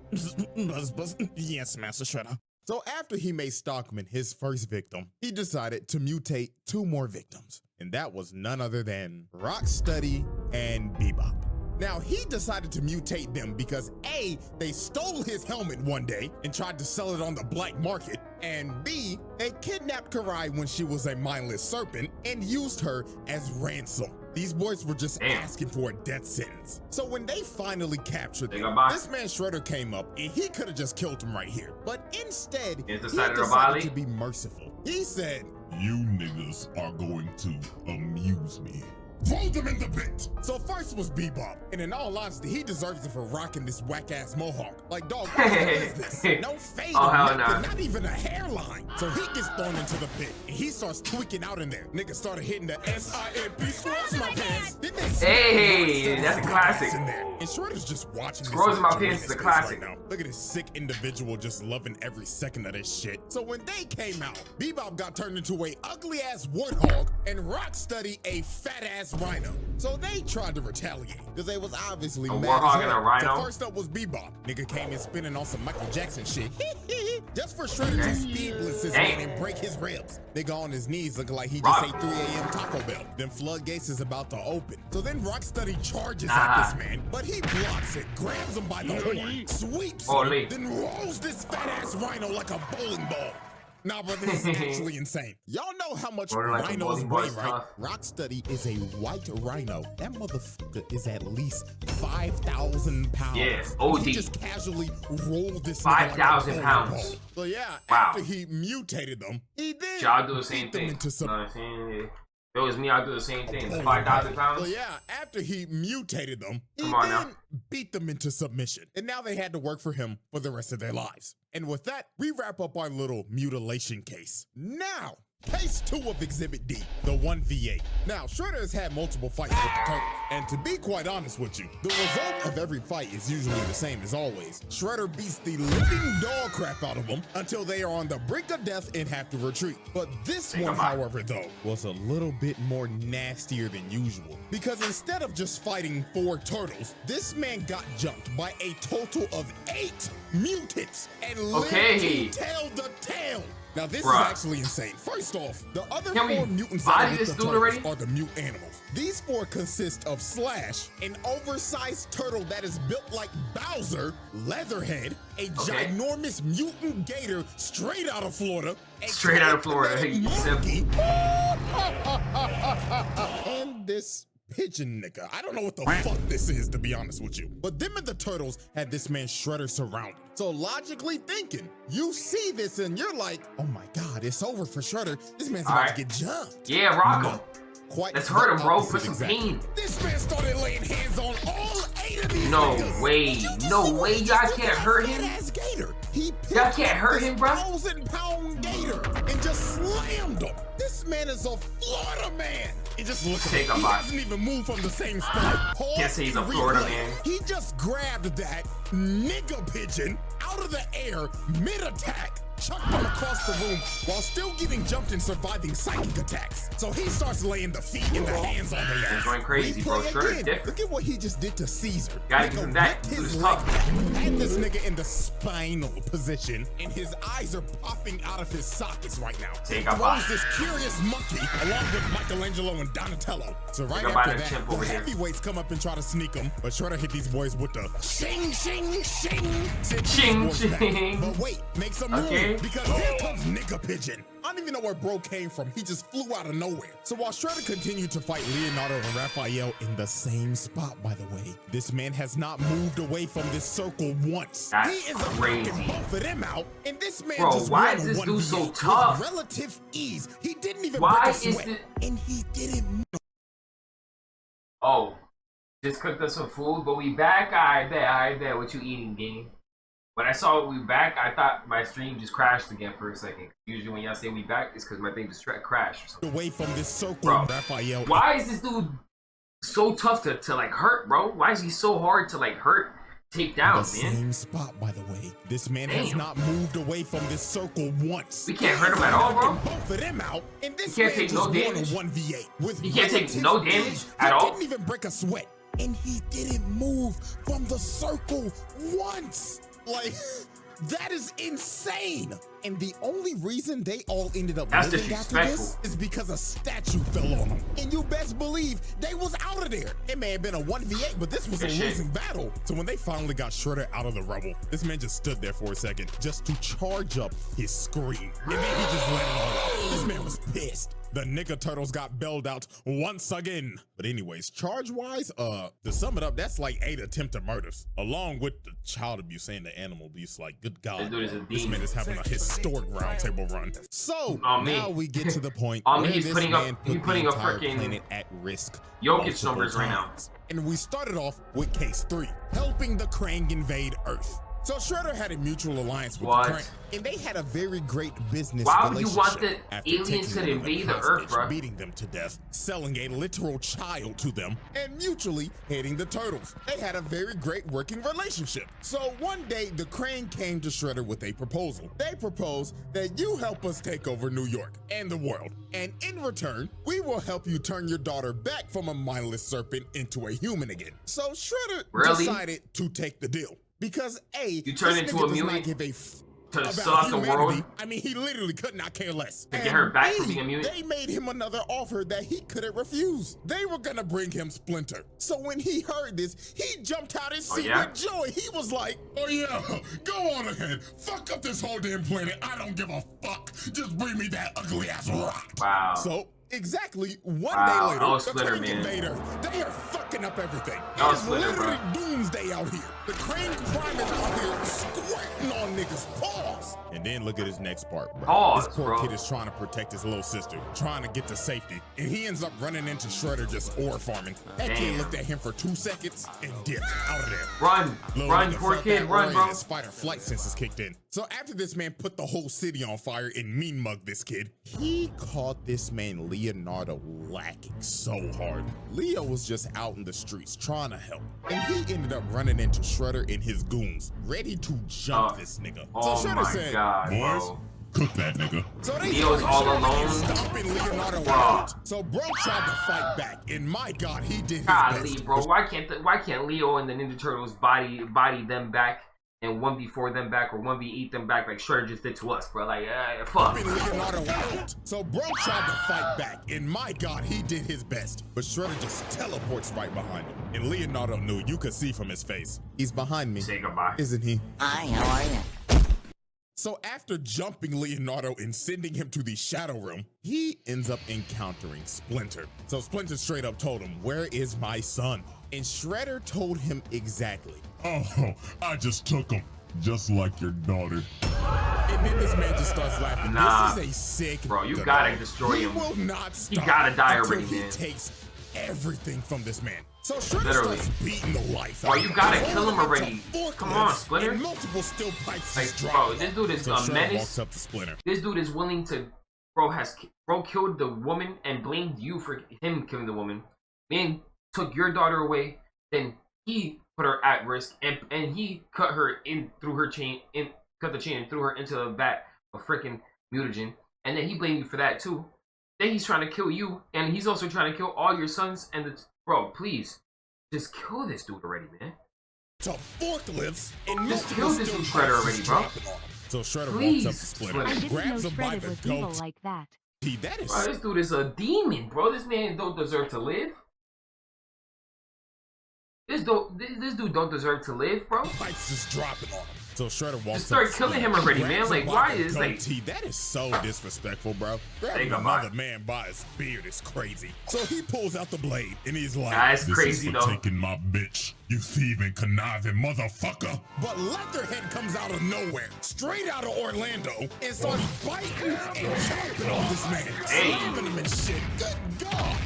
Yes, Master Shredder. So after he made Stockman his first victim, he decided to mutate two more victims. And that was none other than Rocksteady and Bebop. Now, he decided to mutate them because A, they stole his helmet one day and tried to sell it on the black market, and B, they kidnapped Karai when she was a mindless serpent and used her as ransom. These boys were just asking for a death sentence. So when they finally captured them, this man Shredder came up and he could have just killed him right here. But instead, he decided to be merciful. He said, You niggas are going to amuse me. Throw them in the pit! So first was Bebop, and in all honesty, he deserves it for rocking this whack-ass mohawk. Like, dog, what is this? No fade, not even a hairline. So he gets thrown into the pit, and he starts tweaking out in there. Niggas started hitting the S-I-M-P, scrolls in my pants. Hey, that's a classic. In there. And Shredder's just watching Scrolls in my pants is a classic. Right now. Look at this sick individual just loving every second of this shit. So when they came out, Bebop got turned into a ugly-ass warthog, and Rocksteady a fat-ass rhino. So they tried to retaliate because they was obviously mad warthog and a rhino. So first up was Bebop. Nigga came in spinning on some Michael Jackson shit. Just for Shredder to speed blitz his man and break his ribs. Nigga on his knees looking like he just ate 3 a.m. Taco Bell. Then floodgates is about to open. So then Rocksteady charges at this man, but he blocks it, grabs him by the horn, sweeps him, then rolls this fat ass rhino like a bowling ball. Nah, bro, this is actually insane. Y'all know how much rhinos weigh, right? Rocksteady is a white rhino. That motherfucker is at least 5,000 pounds. Yeah, OD. He just casually rolled this 5,000 pounds. So yeah, after he mutated them, he then I'll do the same thing. If it was me, I'd do the same thing. 5,000 pounds. So yeah, after he mutated them, he then beat them into submission. And now they had to work for him for the rest of their lives. And with that, we wrap up our little mutilation case. Now, case 2 of Exhibit D, the 1v8. Now, Shredder has had multiple fights with the Turtles, and to be quite honest with you, the result of every fight is usually the same as always. Shredder beats the living dog crap out of them until they are on the brink of death and have to retreat. But this one, however, though, was a little bit more nastier than usual. Because instead of just fighting 4 turtles, this man got jumped by a total of 8 mutants and lived to tell the tale. Now this is actually insane. First off, the other 4 mutants that are with the turtles are the mute animals. These 4 consist of Slash, an oversized turtle that is built like Bowser, Leatherhead, a ginormous mutant gator straight out of Florida, monkey, and this pigeon nigga. I don't know what the fuck this is, to be honest with you. But them and the turtles had this man Shredder surrounded. So logically thinking, you see this and you're like, oh my god, it's over for Shredder. This man's about to get jumped. Yeah, rock him. Let's hurt him, bro. Put some pain. This man started laying hands on all 8 of these No way. No way, y'all can't hurt him. Gator. He he picked Y'all can't hurt him, bro. 1,000-pound gator and just slammed him. This man is a Florida man. He just look at him. He doesn't even move from the same spot. Can't say he's a Florida man. He just grabbed that nigga pigeon out of the air mid-attack, chucked him across the room while still getting jumped and surviving psychic attacks. So he starts laying the feet and the hands on the ass. He's going crazy, bro. Shredder's different. Look at what he just did to Caesar. Gotta give him that. His Dude's leg tough. had this nigga in the spinal position, and his eyes are popping out of his sockets right now. Take a Throws bite. this curious monkey along with Michelangelo and Donatello. So right Take a bite after of that, chimp the over here. heavyweights come up and try to sneak him, but Shredder hit these boys with the shing, shing, shing. Send these Shing, boys back. shing. But wait, make some Okay. move, because here comes Nigga Pigeon. I don't even know where bro came from. He just flew out of nowhere. So while Shredder continued to fight Leonardo and Raphael in the same spot, by the way, this man has not moved away from this circle once. That's he is crazy. knocking both of them out, and this man Bro, just why won is a this dude so 1v8 tough? with relative ease. He didn't even Why break a is sweat, it- and he didn't. Oh, just cooked us some food, but we back. I bet. What you eating, gang? When I saw we back, I thought my stream just crashed again for a second. Usually when y'all say we back, it's because my thing just crashed or something. Away from this circle, Bro, Raphael. why is this dude so tough to like hurt, bro? Why is he so hard to like hurt, take down, the man? same spot, by the way. This man has Damn. not moved away from this circle once. We can't hurt him at all, bro. Knocking both of them out, and this He can't man take no just won a damage. 1v8 with He can't take relative no damage ease. at He all. didn't even break a sweat, and he didn't move from the circle once. Like, that is insane. And the only reason they all ended up That's living after this disrespectful. is because a statue fell on them. And you best believe they was out of there. It may have been a 1v8, but this was a Good shit. losing battle. So when they finally got Shredder out of the rubble, this man just stood there for a second just to charge up his scream. And then he just let it all out. This man was pissed. The nigga turtles got bailed out once again. But anyways, charge-wise, to sum it up, that's like 8 attempted murders, along with the child abuse and the animal abuse. Like, good God, This dude is a this demon. man is having a historic roundtable run. So On me. now we get to the point On me, where he's this putting up- man he's put putting the a entire freaking planet at risk. Jokic multiple numbers right now. times. And we started off with case 3, helping the Krang invade Earth. So Shredder had a mutual alliance with What? the Krang, and they had a very great business Why would you relationship. want the After aliens taking to them invade the hostage, Earth, bro? beating them to death, selling a literal child to them, and mutually hating the turtles. They had a very great working relationship. So one day, the Krang came to Shredder with a proposal. They proposed that you help us take over New York and the world, and in return, we will help you turn your daughter back from a mindless serpent into a human again. So Shredder Really? decided to take the deal. Because A, You turn this into nigga a does not mutant give a to about suck the humanity. world? I mean, he literally could not care less. To get her And back from B, being a mutant? They made him another offer that he couldn't refuse. They were gonna bring him Splinter. So when he heard this, he jumped out his seat yeah? with joy. He was like, Oh yeah, go on ahead. Fuck up this whole damn planet. I don't give a fuck. Just bring me that ugly ass rock. Wow. so exactly one Wow, day later, oh, the Splinter, Krang man. invader, they are fucking up everything. Oh, It's Splinter, literally bro. doomsday out here. The Krang Prime is out here squirting on niggas' paws. And then look at his next part, bro. Pause, This poor bro. kid is trying to protect his little sister, trying to get to safety, and he ends up running into Shredder just ore farming. That kid Damn. looked at him for 2 seconds and dipped out of there. Run, Little run, nigga poor felt kid, that run, ore bro. and his fight or flight senses kicked in. So after this man put the whole city on fire and mean mugged this kid, he caught this man Leonardo lacking so hard. Leo was just out in the streets trying to help, and he ended up running into Shredder and his goons, ready to jump this nigga. Oh so Shredder my said, God, Boys, bro. cook that nigga. so they Leo's started all shooting alone? and stomping Leonardo Bro. out. So bro tried to fight back, and my God, he did his Golly, best. bro. Why can't Leo and the Ninja Turtles body them back and 1v4 them back or 1v8 them back like Shredder just did to us, bro? Like, fuck. Stomping Leonardo out. So bro tried to fight back, and my God, he did his best. But Shredder just teleports right behind him, and Leonardo knew, you could see from his face, he's behind me, Say goodbye. isn't he? Hi, how are you? So after jumping Leonardo and sending him to the Shadow Realm, he ends up encountering Splinter. So Splinter straight up told him, where is my son? And Shredder told him exactly. Oh, I just took him. Just like your daughter. And then this man just starts laughing. Nah. This is a sick Bro, you nigga, gotta dog. destroy He him. will not stop gotta die until already, he man. takes everything from this man. So Shredder Literally. starts beating the life Bro, out you of gotta him, kill him rolling already. into forklifts Come on, Splinter. and multiple steel pipes Like, just bro, dropping this on dude him. is So a Shredder menace. walks up to Splinter. This dude is willing to, bro killed the woman and blamed you for him killing the woman. Then took your daughter away. Then he put her at risk and he cut her in through her chain, cut the chain and threw her into the vat of freaking mutagen. And then he blamed you for that too. Then he's trying to kill you, and he's also trying to kill all your sons. And bro, please, just kill this dude already, man. To forklifts and Just multiple kill this steel dude, Shredder, pipes already, just bro. dropping on him. So Shredder Please, walks up to Splinter, I didn't know grabs him by Shredder the was evil goatee. like that. That is Bro, this dude is a demon, bro. This man don't deserve to live. This dude don't deserve to live, bro. pipes just dropping on him. So Shredder walks Just start up to killing Splinter, him already, man. grabs him Like, by why the is, like- goatee. That is so disrespectful, bro. Grabbing Think another about it. man by his beard is crazy. So he pulls out the blade and he's like, That's This crazy is for though. taking my bitch, you thieving, conniving motherfucker. but Leatherhead comes out of nowhere, straight out of Orlando, and starts biting and chopping on this man, Hey. slapping him and shit. Good God.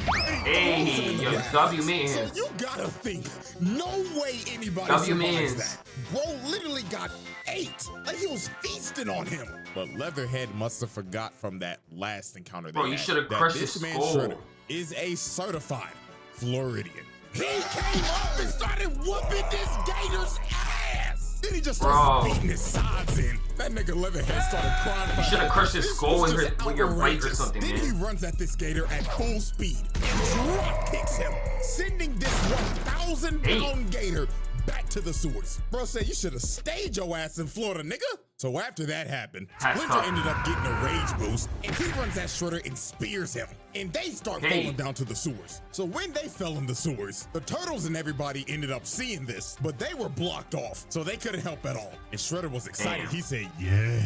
Hey, Throws him in the yo, rafters. W man. So you gotta think, no way anybody W survives mans. that. Bro literally got ate, like he was feasting on him. But Leatherhead must have forgot from that last encounter Bro, they you had should've that crushed this his man skull. Shredder is a certified Floridian. He came up and started whooping this gator's ass. Then he just starts Bro. beating his sides in. That nigga Leatherhead started crying. You should have crushed his This skull was with just your bike or outrageous. something, Then man. he runs at this gator at full speed and drop kicks him, sending this 1,000-pound gator back to the sewers. Bro said you should have stayed your ass in Florida, nigga. So after that happened, That's Splinter tough. ended up getting a rage boost, and he runs at Shredder and spears him. And they start Hey. falling down to the sewers. So when they fell in the sewers, the turtles and everybody ended up seeing this, but they were blocked off, so they couldn't help at all. And Shredder was excited. Damn. He said, Yeah.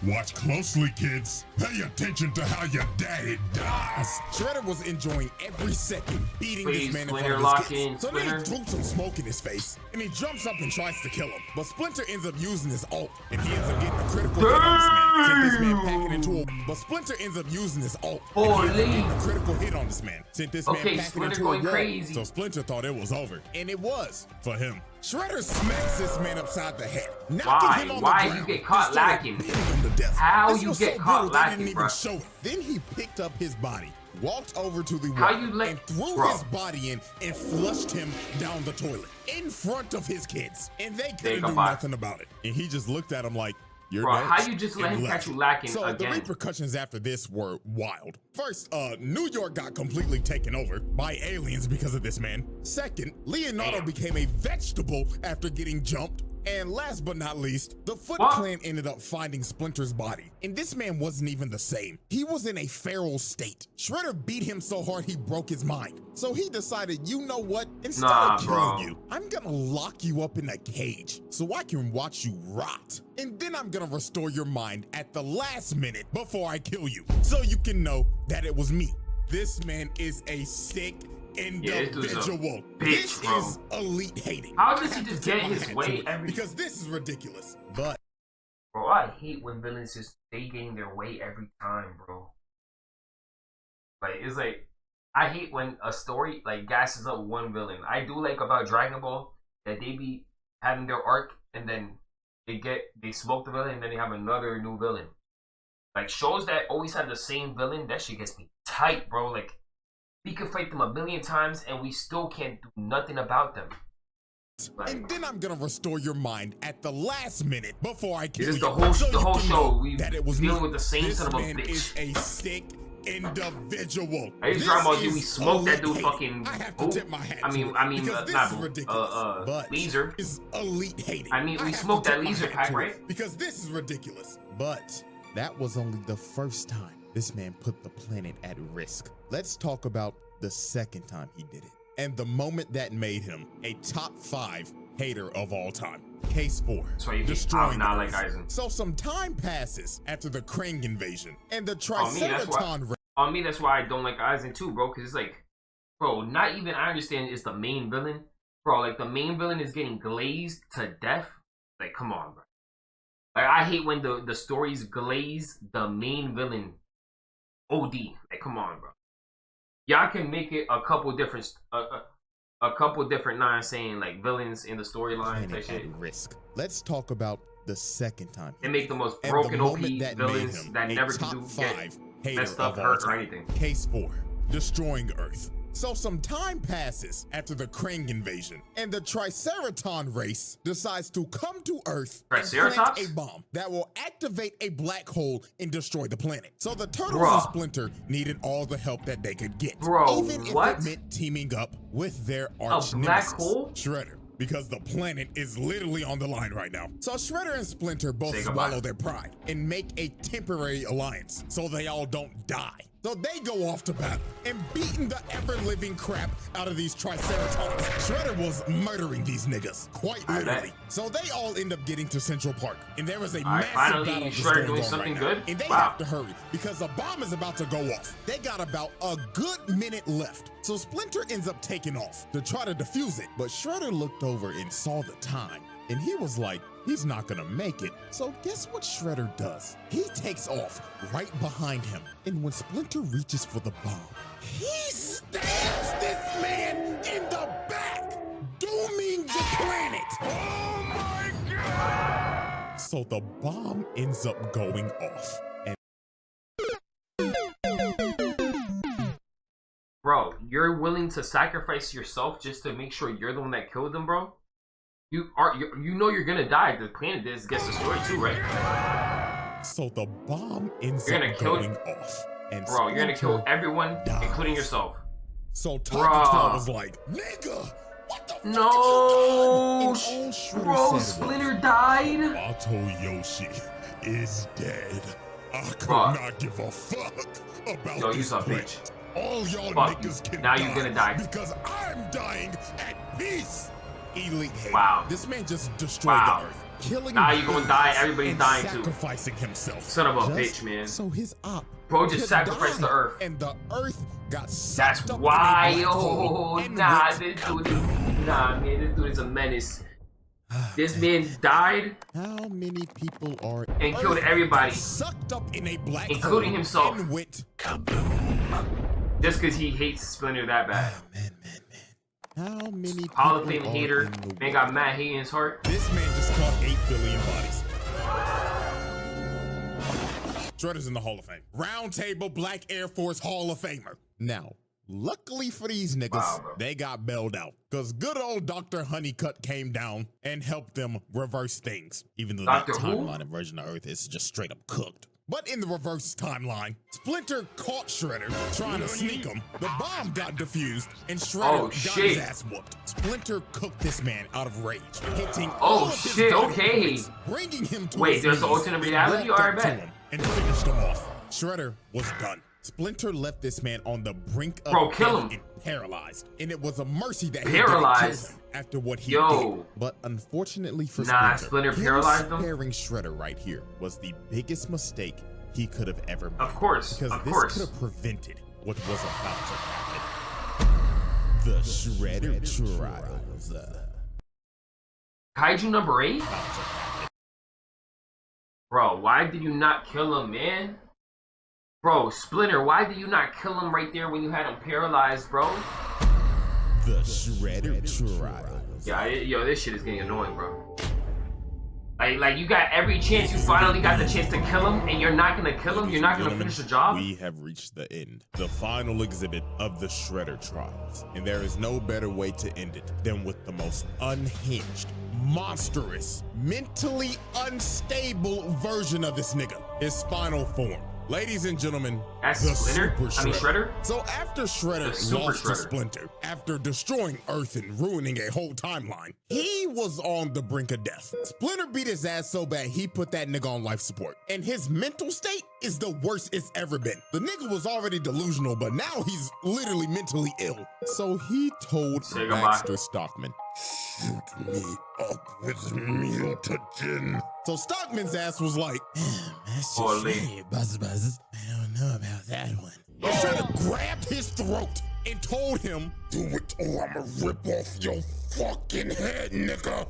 Watch closely, kids. Pay attention to how your daddy dies. Shredder was enjoying every second beating Please, this man in Splinter, front lock of his in, kids. So then he Splinter. threw some smoke in his face, and he jumps up and tries to kill him. But Splinter ends up using his ult, and he ends up getting a critical hit on this man. Sent this man packing into a... But Splinter ends up using his ult, and he ends up getting a critical hit on this man. Sent this man Okay, packing Splinter into going a wall. crazy. So Splinter thought it was over, and it was for him. Shredder smacks this man upside the head, knocking Why? him on Why the you ground. get caught and started lacking? beating him to death. How This you was get so caught brutal, they lacking, didn't even bruh? show it. Then he picked up his body, walked over to the How wall, you let- and threw Bro. his body in and flushed him down the toilet in front of his kids. And they couldn't do goodbye. nothing about it. And he just looked at him like, you're Bro, next, how you just let and him left. catch you lacking So again? the repercussions after this were wild. First, New York got completely taken over by aliens because of this man. Second, Leonardo Damn. became a vegetable after getting jumped. And last but not least, the Foot What? Clan ended up finding Splinter's body. And this man wasn't even the same. He was in a feral state. Shredder beat him so hard he broke his mind. So he decided, you know what? Instead Nah, of killing bro. you, I'm gonna lock you up in a cage so I can watch you rot. And then I'm gonna restore your mind at the last minute before I kill you, so you can know that it was me. This man is a sick this dude's a individual. bitch, This bro. is elite hating. How I does he have to just tip get my his hat way to it, every- because this is ridiculous. But Bro, I hate when villains just they getting their way every time, bro. Like it's like I hate when a story like gasses up one villain. I do like about Dragon Ball that they be having their arc and then they smoke the villain and then they have another new villain. Like shows that always have the same villain, that shit gets me tight, bro. Like we could fight them 1,000,000 times and we still can't do nothing about them. Like, and then I'm gonna restore your mind at the last minute before I kill this is you. the whole so the you whole can show. know We that it was dealing me. with the same This son of a man bitch. is a sick individual. I used This Dragon Ball Z. is We smoked that dude elite fucking. hating. I have to Who? tip my hat I mean, to it, I mean, because this not is ridiculous. But Laser. is elite hating. I mean, we have to smoked tip that my laser hat pack, to it, right? Because this is ridiculous. But that was only the first time this man put the planet at risk. Let's talk about the second time he did it, and the moment that made him a top 5 hater of all time. Case 4. That's why you destroying not the like Earth. Aizen. So some time passes after the Krang invasion, and the On me, that's why. Triceratops On me, that's why I don't like Aizen too, bro. Because it's like, bro, not even I understand it's the main villain, bro. Like the main villain is getting glazed to death. Like, come on, bro. Like I hate when the stories glaze the main villain OD. Like, come on, bro. y'all can make it a couple different, saying like villains in the storyline type shit. Risk. Let's talk about the second time. And make the most And broken the OP moment that villains made him that a never top can do 5 get hater messed up, of all hurt, or time. anything. Case 4. Destroying Earth. So some time passes after the Krang invasion, and the Triceraton race decides to come to Earth and plant Triceratops? a bomb that will activate a black hole and destroy the planet. So the Turtles Bruh. and Splinter needed all the help that they could get, Bro, even what? if it meant teaming up with their arch black nemesis, hole? Shredder. Because the planet is literally on the line right now. So Shredder and Splinter both Say goodbye. swallow their pride and make a temporary alliance so they all don't die. So they go off to battle and beating the ever-living crap out of these Triceratons. Shredder was murdering these niggas, quite literally. So they all end up getting to Central Park, and there is a massive finally, battle Shredder going doing on something right good? now. And they Wow. have to hurry because the bomb is about to go off. They got about a good minute left. So Splinter ends up taking off to try to defuse it, but Shredder looked over and saw the time, and he was like, he's not gonna make it. So guess what Shredder does? He takes off right behind him. And when Splinter reaches for the bomb, he stabs this man in the back, dooming the planet. Oh my God! So the bomb ends up going off. And Bro, you're willing to sacrifice yourself just to make sure you're the one that killed them, bro? You know you're gonna die. The planet gets destroyed too, right? so the bomb ends You're up gonna kill- going off. And Bro, you're gonna kill Splinter everyone, dies. including yourself. So Bruh. Talking was like, nigga, what the fuck No, have you done? And all Shredder bro, said Splinter was, died. Bato Yoshi is dead. I could Bruh. not give a fuck about Yo, you this suck, planet. All y'all Fuck you. niggas can Now die you're gonna die. because I'm dying at peace. Elite hate. Wow. This man just destroyed Wow. the earth, killing Now you gonna die, billions everybody's and dying too. sacrificing himself. Son of a Just bitch, man. So his op Bro just could sacrificed die, the earth. and the earth got That's sucked up why, in a black hole and nah, went this dude, nah, man, this dude is a menace. This man died How many people are and killed everybody, sucked up in a black including hole himself. and went just because he hates Splinter that bad. man. How many people Hall of Fame are hater, in the man got mad hate in his heart. This man just caught 8 billion bodies. Shredder's in the Hall of Fame. Round Table Black Air Force Hall of Famer. Now, luckily for these niggas, Wow, bro. they got bailed out. Because good old Dr. Honeycutt came down and helped them reverse things. Even though Dr. that who? timeline of Version of Earth is just straight up cooked. But in the reverse timeline, Splinter caught Shredder trying to sneak him. The bomb got defused, and Shredder got shit. his ass whooped. Splinter cooked this man out of rage, hitting Oh, all of his shit, vital okay. points, bringing him to Wait, his there's an knees, alternate and reality? walked Alright, up to bet. him and finished him off. Shredder was done. Splinter left this man on the brink of Bro, kill death him. and paralyzed, and it was a mercy that Paralyzed? he didn't kill him after what he Yo. did. But unfortunately for Nah, Splinter, Splinter paralyzed him? sparing Shredder right here was the biggest mistake he could have ever made. Of course, Because of this course. could have prevented what was about to happen. The Shredder Trials. Kaiju number 8? Bro, why did you not kill him, man? Bro, Splinter, why did you not kill him right there when you had him paralyzed, bro? The Shredder Trials. Yeah, yo, this shit is getting annoying, bro. Like you got every chance, you finally got the chance to kill him, and you're not gonna kill him? You're not gonna finish the job? We have reached the end, the final exhibit of the Shredder Trials. And there is no better way to end it than with the most unhinged, monstrous, mentally unstable version of this nigga, his final form. Ladies and gentlemen, That's the Splinter? Super I mean, Shredder? So after Shredder The Super lost to Shredder. Splinter, after destroying Earth and ruining a whole timeline, he was on the brink of death. Splinter beat his ass so bad he put that nigga on life support. And his mental state is the worst it's ever been. The nigga was already delusional, but now he's literally mentally ill. So he told Say goodbye. Baxter Stockman, Shoot me up with mutagen. so Stockman's ass was like, Holy. Buzz. I don't know about that one. Shredder grabbed his throat and told him, Do it or I'ma rip off your fucking head, nigga.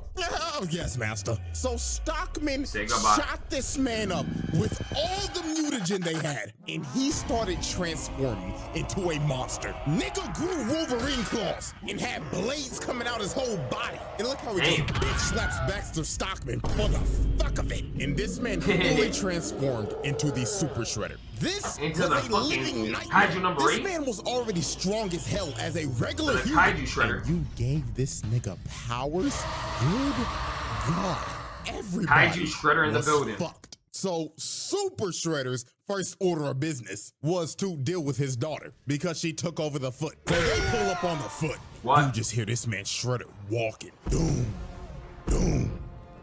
Yes, master. So Stockman Say goodbye. shot this man up with all the mutagen they had, and he started transforming into a monster. Nigga grew Wolverine claws and had blades coming out his whole body. And look how he just bitch slaps Baxter Stockman for the fuck of it. And this man fully transformed into the Super Shredder. This Into was the a fucking living nightmare. Kaiju number This 8? man was already strong as hell as a regular The human. Kaiju Shredder. And you gave this nigga powers? Good God. Everybody Kaiju Shredder in the was building. fucked. So Super Shredder's first order of business was to deal with his daughter because she took over the Foot. So they pull up on the Foot. What? You just hear this man Shredder walking. Doom, doom,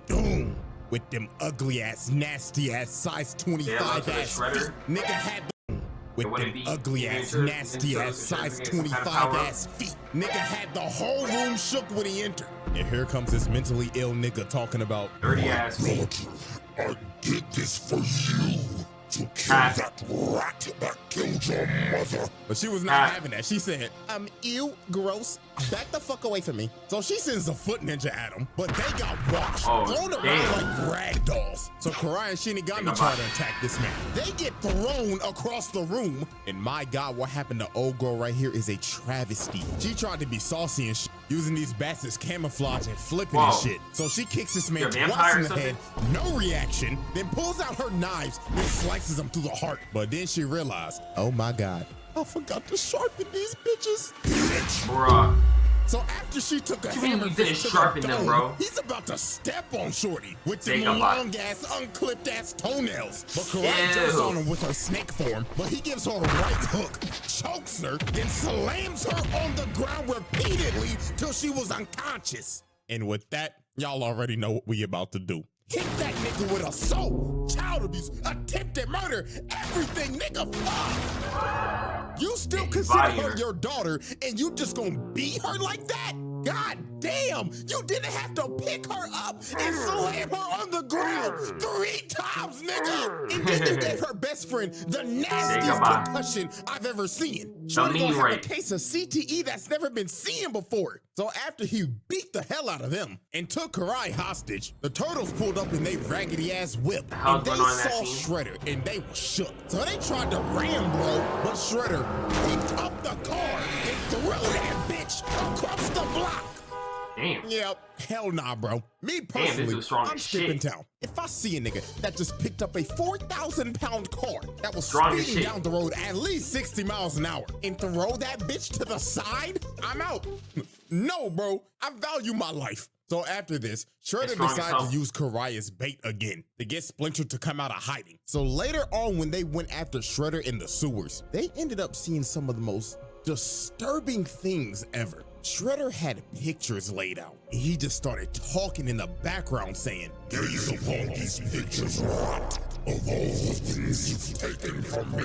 doom. With them ugly ass, nasty ass, size 25 Yeah, ass Shredder. feet. Nigga had the with would it them be ugly ass, into- nasty into ass, size some kind of 25 power? ass feet. Nigga had the whole room shook when he entered. And here comes this mentally ill nigga talking about Dirty ass feet. Planetary, I did this for you. To kill Ah. that rat that killed your mother. But she was not having that. She said, ew, gross. Back the fuck away from me. So she sends the Foot Ninja at him, but they got washed, Oh, thrown around damn. like rag dolls. So Karai and Shinigami try to attack this man. They get thrown across the room, and my God, what happened to old girl right here is a travesty. She tried to be saucy and shit, using these bats as camouflage and flipping and Whoa. shit. So she kicks this man You a twice vampire in or the head, no reaction, then pulls out her knives and slices him through the heart. But then she realized, oh my God, I forgot to sharpen these bitches. Bruh. So after she took a What you mean hammer you didn't fist to sharpen the them, dome, bro? he's about to step on Shorty with them Take a bite. long ass, unclipped ass toenails. But Karai Ew. jumps on him with her snake form, but he gives her a right hook, chokes her, then slams her on the ground repeatedly till she was unconscious. And with that, y'all already know what we about to do. Hit that nigga with assault, child abuse, attempted murder, everything, nigga, fuck. You still consider body her her. your daughter, and you just gonna beat her like that? God damn, you didn't have to pick her up and slam her on the ground 3 times, nigga. And then you gave her best friend the nastiest goodbye. concussion I've ever seen. Don't Shorty mean gonna you have a right. case of CTE that's never been seen before. So after he beat the hell out of them and took Karai hostage, the Turtles pulled up in they raggedy ass whip. hell's And they going on in that saw scene? Shredder and they were shook. So they tried to ram bro, but Shredder picked up the car and threw that bitch across the block. Damn. Yep, hell nah, bro. Me this personally, was strong I'm as skipping shit. town. If I see a nigga that just picked up a 4,000-pound car that was Strong as speeding shit. down the road at least 60 miles an hour and throw that bitch to the side, I'm out. No, bro, I value my life. So after this, Shredder strong as decided hell. to use Karai as bait again to get Splinter to come out of hiding. So later on, when they went after Shredder in the sewers, they ended up seeing some of the most disturbing things ever. Shredder had pictures laid out. He just started talking in the background saying, Gaze upon these pictures, rat. Of all the things you've taken from me,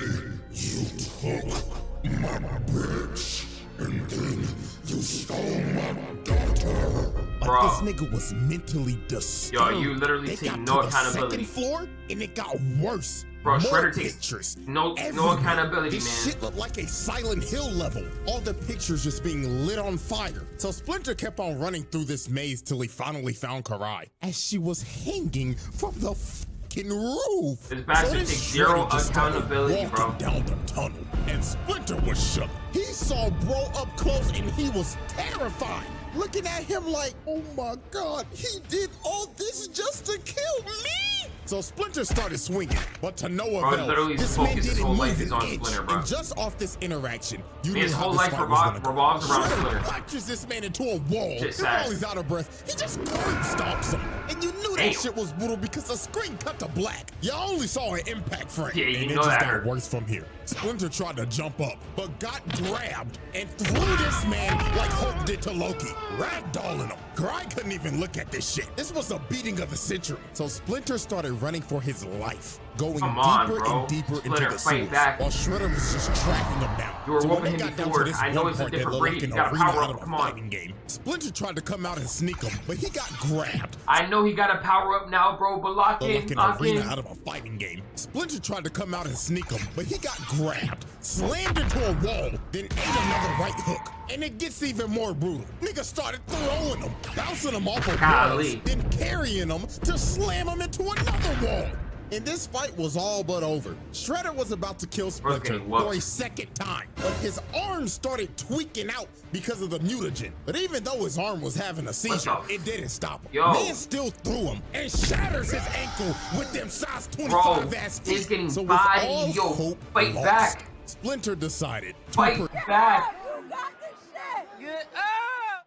you took my bitch. And then you stole my daughter. but Bro. this nigga was mentally disturbed. you literally They take got no to the accountability. second floor and it got worse. Bro, More Shredder takes pictures. no everywhere. accountability, This man. shit looked like a Silent Hill level. All the pictures just being lit on fire. So Splinter kept on running through this maze till he finally found Karai as she was hanging from the fucking roof. This bastard then takes zero Shredder just started accountability, walking bro. down the tunnel, and Splinter was shook. He saw bro up close and he was terrified. Looking at him like, oh my God, he did all this just to kill me? So Splinter started swinging, but to no Bro, avail. literally This his man focus his didn't whole life move is an on inch. Splinter, bro. And just off this interaction, you His knew how whole this life fight was gonna go. revolves around Shredder Splinter. punches this man into a wall, Shit and sad. while he's out of breath, he just curb stomps him. And you knew that Damn. shit was brutal because the screen cut to black. You only saw an impact frame, Yeah, you and it know just that got hurt. worse from here. Splinter tried to jump up, but got grabbed and threw this man like Hulk did to Loki, ragdolling him. Karai couldn't even look at this shit. This was a beating of the century. So Splinter started running for his life. going Come on, deeper bro. and deeper Splinter, into the fight sewers, back. while Shredder was just tracking them down. You were So when whooping they him got down before. to this I know one it's a part that different looked breed. like You an gotta arena power out up. of a Come on. fighting game, Splinter tried to come out and sneak him, but he got grabbed. I know he got a power up now, bro, but lock Look in, like an lock arena in. out of a fighting game. Splinter tried to come out and sneak him, but he got grabbed, slammed into a wall, then ate another right hook. And it gets even more brutal. Nigga started throwing him, bouncing him off of walls, then carrying him to slam him into another wall. And this fight was all but over. Shredder was about to kill Splinter for a second time, but his arm started tweaking out because of the mutagen. But even though his arm was having a seizure, it didn't stop him. Man still threw him and shatters his ankle with them size 25 ass feet. He's getting so bodied. Yo, hope fight lost, back. Splinter decided to Fight back.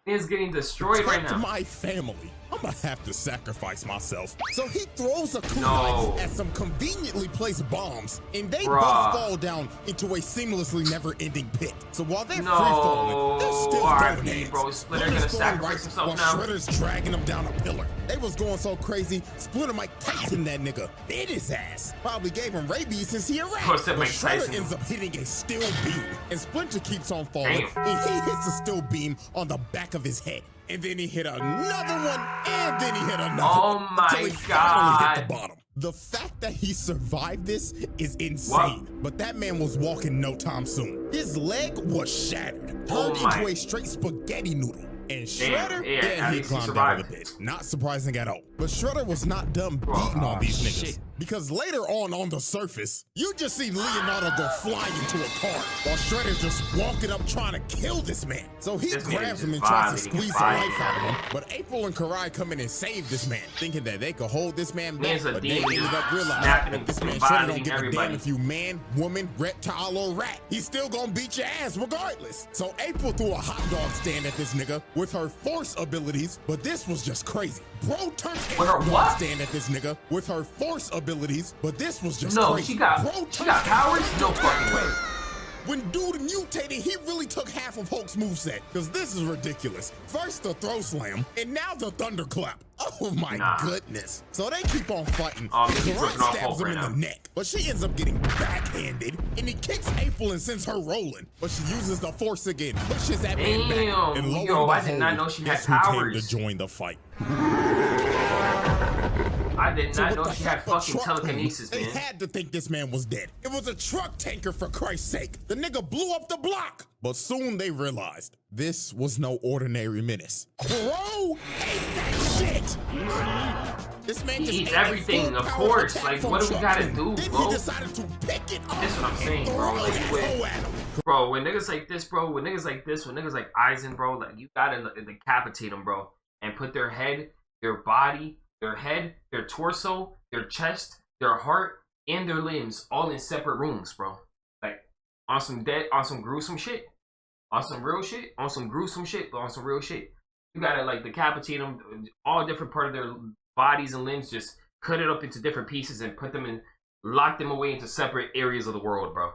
He's getting destroyed right now. my family. I'm gonna have to sacrifice myself. So he throws a kunai at some conveniently placed bombs, and they both fall down into a seamlessly never-ending pit. So while they're free falling, they're still throwing hands. Bro, Splinter gonna sacrifice himself while now. Shredder's dragging him down a pillar. They was going so crazy, Splinter Mike Tyson that nigga bit his ass. Probably gave him rabies since he a rat. But Shredder ends up hitting a steel beam, and Splinter keeps on falling, and he hits a steel beam on the back of his head. And then he hit another one, and then he hit another one. Until he finally hit the bottom. The fact that he survived this is insane. But that man was walking no time soon. His leg was shattered, turned into a straight spaghetti noodle. And Shredder, he climbed out of the pit. Not surprising at all. But Shredder was not done beating on these niggas. Because later on the surface, you just see Leonardo go flying into a car while Shredder's just walking up trying to kill this man. So he grabs him and tries to squeeze the life out of him. But April and Karai come in and save this man, thinking that they could hold this man back. But they ended up realizing that this man Shredder don't give a damn if you man, woman, reptile, or rat. He's still gonna beat your ass regardless. So April threw a hot dog stand at this nigga with her force abilities, but this was just crazy. Bro turned a hot dog stand at this nigga with her force abilities, but this was just crazy. She got powers? No fucking way. When dude mutated, he really took half of Hulk's moveset, because this is ridiculous. First the throw slam, and now the thunderclap. Oh my goodness. So they keep on fighting. Karai stabs him in the neck, but she ends up getting backhanded, and he kicks April and sends her rolling. But she uses the force again, pushes that man back, and lo and behold, I did not know she had guess who powers. came to join the fight. I did not know she had fucking telekinesis, man. They had to think this man was dead. It was a truck tanker, for Christ's sake. The nigga blew up the block. But soon they realized this was no ordinary menace. Bro, hate that shit. This man just eats everything, of course. Like, what do we gotta do, then bro? He decided to pick it up. That's what I'm saying, bro. Like, bro, when niggas like this, bro, when niggas like this, when niggas like Eisen, bro, like, you gotta decapitate them, bro, and put their head, their body, their head, their torso, their chest, their heart, and their limbs all in separate rooms, bro. Like, on some gruesome shit. On some real shit. On some gruesome shit, but on some real shit. You gotta, like, decapitate them, all different part of their bodies and limbs, just cut it up into different pieces and put them in, lock them away into separate areas of the world, bro.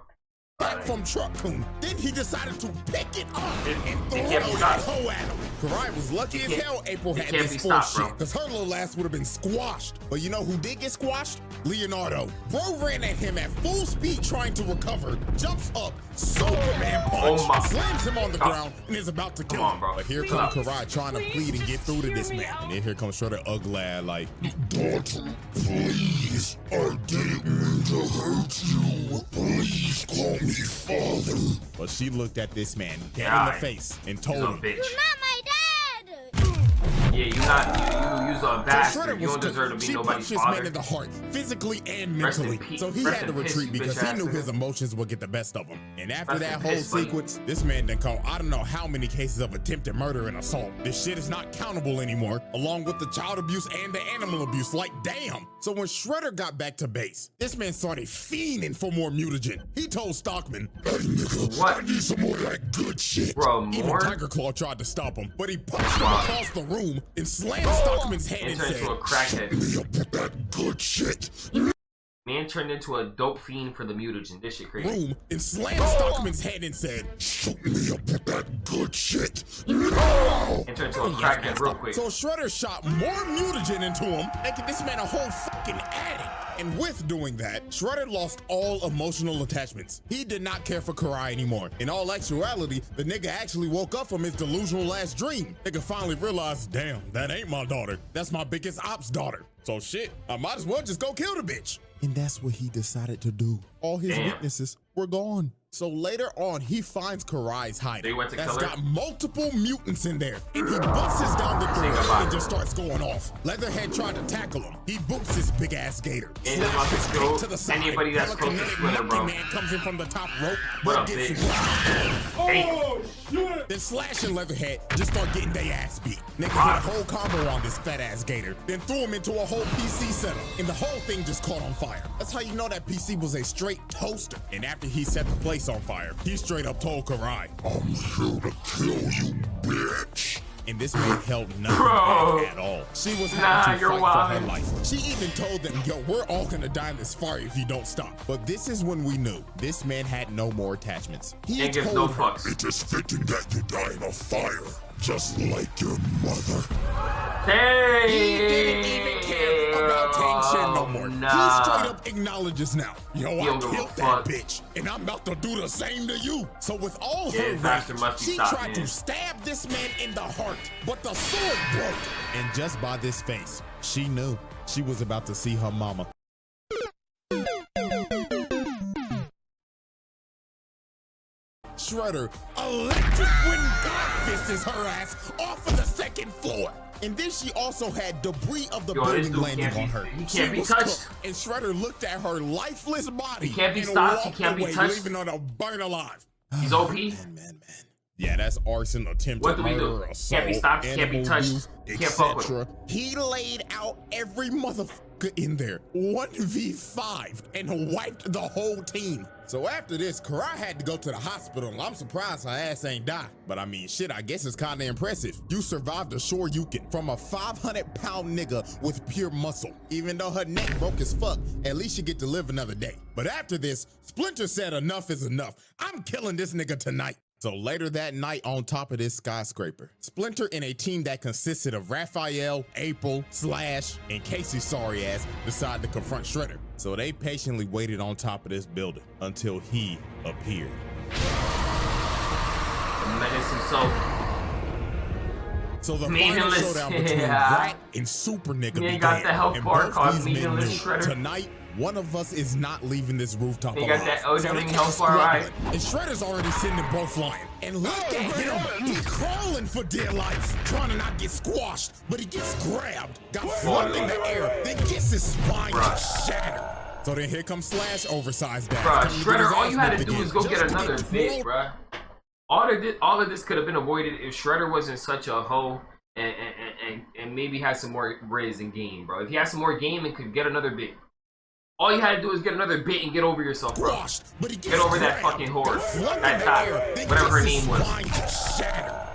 Back from Truck Coon. Then he decided to pick it up and throw that hoe at him. Karai was lucky as hell April had this full shit, because her little ass would have been squashed. But you know who did get squashed? Leonardo. Bro ran at him at full speed trying to recover, jumps up, Superman punch, slams him on the ground, and is about to kill him. But here comes Karai trying to plead and get through to this man. And then here comes Shredder Ugly like, Daughter, please, I didn't mean to hurt you. Please call me father. But she looked at this man dead in the face and told him, You're not my dad. Yeah, you use a bastard. You don't deserve to be nobody's father. She punched this man in the heart, physically and mentally. So he had to retreat because he knew his emotions would get the best of him. And after that whole sequence, this man done caught I don't know how many cases of attempted murder and assault. This shit is not countable anymore, along with the child abuse and the animal abuse. Like, damn. So when Shredder got back to base, this man started fiending for more mutagen. He told Stockman, "Hey nigga, I need some more of that good shit." Bro, even Tiger Claw tried to stop him, but he punched him across the room and slammed Stockman's head and said, into a crackhead. "Shoot me up with that good shit." Man turned into a dope fiend for the mutagen. This shit crazy. Room and slammed Stockman's head and said, "Shoot me up with that good shit." and turned into a crackhead real quick. So Shredder shot more mutagen into him, making this man a whole fucking addict. And with doing that, Shredder lost all emotional attachments. He did not care for Karai anymore. In all actuality, the nigga actually woke up from his delusional last dream. Nigga finally realized, damn, that ain't my daughter. That's my biggest ops daughter. So shit, I might as well just go kill the bitch. And that's what he decided to do. All his weaknesses were gone. So later on, he finds Karai's hiding. That's got multiple mutants in there. And he busts down the door and just starts going off. Leatherhead tried to tackle him. He boots his big ass gator. And to the side. Anybody that's close to Splinter, bro. Man comes in from the top rope. What up, bitch? Oh, shit. Then Slash and Leatherhead just start getting their ass beat. Nigga hit a whole combo on this fat ass gator. Then threw him into a whole PC setup. And the whole thing just caught on fire. That's how you know that PC was a straight toaster. And after he set the place on fire, he straight up told Karai, I'm here to kill you, bitch. And this man held nothing back at all. She was having to fight for her life. She even told them, yo, we're all gonna die in this fire if you don't stop. But this is when we knew this man had no more attachments. He gives no fucks. It is fitting that you die in a fire, just like your mother. Hey! He didn't even care about Tang Shen no more. He straight up acknowledges now, yo, I killed that bitch, and I'm about to do the same to you. So with all her rage, she tried to stab this man in the heart, but the sword broke. And just by this face, she knew she was about to see her mama. Shredder electric wind God fists her ass off of the second floor. And then she also had debris of the building landing on her. He can't be touched. And Shredder looked at her lifeless body. He can't be stopped. He can't be touched. Leaving her to burn alive. He's OP. Man. Yeah, that's arson, attempted murder, assault, can't be stopped, can't be touched, can't fuck with him. He laid out every motherfucker in there, 1v5, and wiped the whole team. So after this, Karai had to go to the hospital. I'm surprised her ass ain't died. But I mean, shit, I guess it's kinda impressive. You survived a Shoryuken from a 500-pound nigga with pure muscle. Even though her neck broke as fuck, at least she get to live another day. But after this, Splinter said enough is enough. I'm killing this nigga tonight. So later that night on top of this skyscraper, Splinter and a team that consisted of Raphael, April, Slash, and Casey's sorry ass decided to confront Shredder. So they patiently waited on top of this building until he appeared. Menace himself. So the final showdown between Rat and Super Nigga began. Got the health and bar called both these men knew Shredder. Tonight, one of us is not leaving this rooftop alive. Got that Odin health bar, right? And Shredder's already sitting in both flying. And look at him, he's crawling for dear life, trying to not get squashed, but he gets grabbed, got flung in the air, then gets his spine shattered. So then here comes Slash, oversized ass. Shredder, all you had to do was go get another bit, bruh. All of this could have been avoided if Shredder wasn't such a hoe and maybe had some more riz in game, bro. If he had some more game and could get another bit. All you had to do is get another bit and get over yourself, bro. Get over that fucking whore. That top, whatever her name was.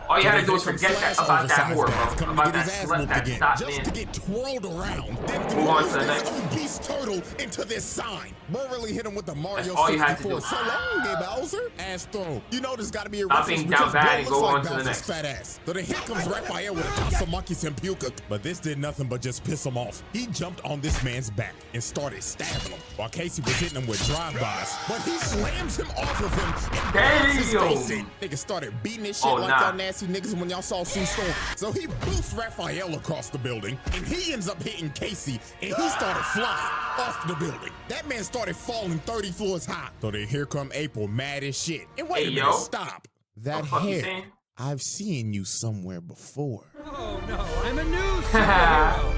All you had to do was forget that about that whore, bro. About that slut, that stop, man. Just to get twirled around, then move on to the next. obese turtle into this sign. Bro really hit him with the Mario all you had to 64. do. So long, Gay Bowser. Ass throw. You know there's got to be a Stop being down bad and go on to the next. Fat ass. So then here comes Raphael with a Tasamaki Senpuka. But this did nothing but just piss him off. He jumped on this man's back and started stabbing him while Casey was hitting him with drive-bys. But he slams him off of him and burns his face in. Niggas started beating this shit like y'all nasty niggas when y'all saw Sue Storm. So he boosts Raphael across the building and he ends up hitting Casey and he started flying off the building. That man started falling 30 floors high. So then here come April mad as shit. And wait a minute, stop. That hair, I've seen you somewhere before. Oh no, I'm a new superhero.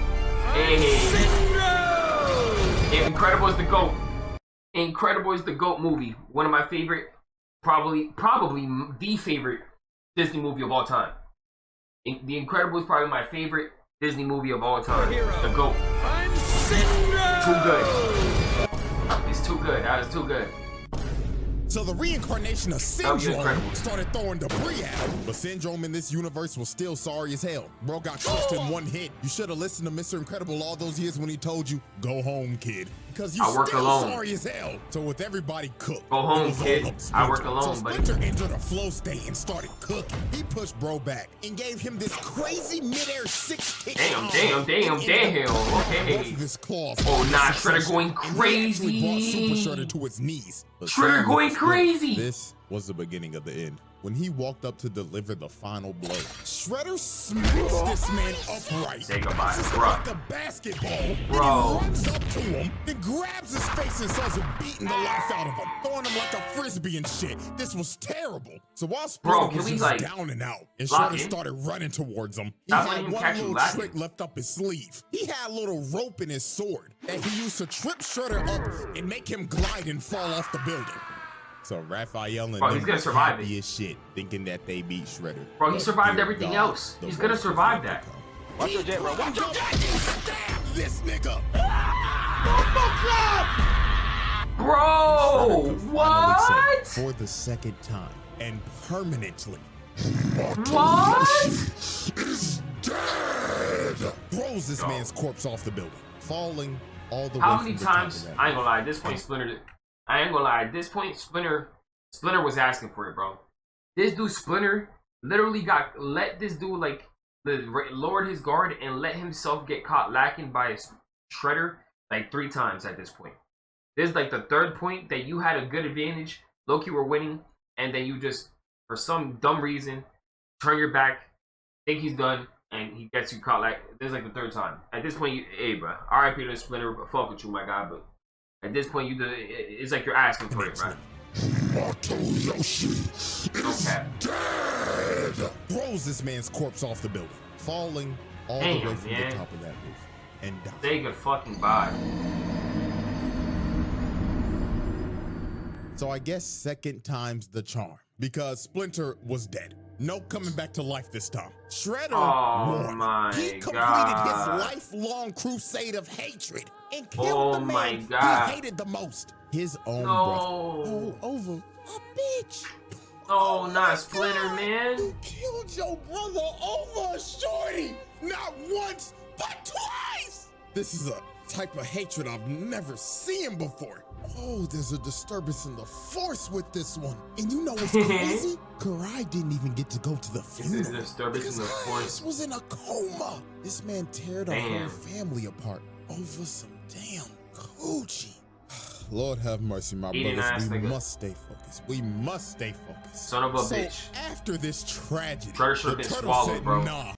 Incredible is the GOAT. Incredible is the GOAT movie. One of my favorite, probably the favorite Disney movie of all time. The Incredible is probably my favorite Disney movie of all time. The GOAT. I'm Syndrome. Too good. It's too good. That was too good. So the reincarnation of Syndrome started throwing debris at him. But Syndrome in this universe was still sorry as hell. Bro got crushed in one hit. You should have listened to Mr. Incredible all those years when he told you, go home, kid. because you I work still alone. sorry as hell. So with everybody cooked, Go home, it was all kid. up I work Splinter. alone, so buddy. Splinter entered a flow state and started cooking. He pushed bro back and gave him this crazy midair 6-kick. Damn. Okay. Both of his claws. Oh, nah, Shredder going And he actually brought Super crazy. Shredder to his knees. But Shredder same going with Splinter, crazy. This was the beginning of the end. When he walked up to deliver the final blow, Shredder smacks this man upright. Say goodbye, It's bro. like a basketball. Bro. He runs up to him, then grabs his face and starts beating the life out of him, throwing him like a frisbee and shit. This was terrible. So while Splinter Bro, can was we, just like, down and out, and lock Shredder in? started running towards him, he Stop letting had him one catch you little lacking. trick left up his sleeve. He had a little rope in his sword that he used to trip Shredder up and make him glide and fall off the building. So Raphael and Bro, he's them gonna survive happy it. as shit, thinking that they beat Shredder. Bro, he But survived dear everything God, else. the He's gonna worst was survive yet that. to come. Watch your jet, bro. Watch your jet. Stab this nigga. Bro, Finally what? said, for the second time and permanently, What? is dead. Throws this Yo. man's corpse off the building, falling all the way How from many the top times? of that I ain't gonna lie. At this point, Splinter was asking for it, bro. This dude Splinter literally let this dude like lowered his guard and let himself get caught lacking by a Shredder like 3 times at this point. This is like the 3rd point that you had a good advantage. Loki were winning, and then you just for some dumb reason turn your back, think he's done, and he gets you caught. Like this is like the 3rd time. At this point, hey, bro, R.I.P. to Splinter, fuck with you, my guy. But at this point, it's like you're asking for it, right? Mato Yoshi is Okay. dead. Throws this man's corpse off the building, falling all the Damn, way from man. the top of that roof, and died. Say good fucking bye. So I guess second time's the charm, because Splinter was dead. No coming back to life this time. Shredder Oh won. my He completed God. his lifelong crusade of hatred and killed Oh the my man God. he hated the most. His own brother. No. All over a bitch. No, not my Splinter, God. man. You killed your brother over a shorty. Not once, but twice. This is a type of hatred I've never seen before. Oh, there's a disturbance in the force with this one. And you know what's crazy? Karai didn't even get to go to the funeral. This is disturbance in the because force. Hayes was in a coma. This man teared our whole Damn. family apart over some damn coochie. Lord have mercy, my Eating brothers. ass We nigga. must stay focused. We must stay focused. Son of a So bitch. after this tragedy, Shredder should've the been turtle swallowed, said, bro. nah,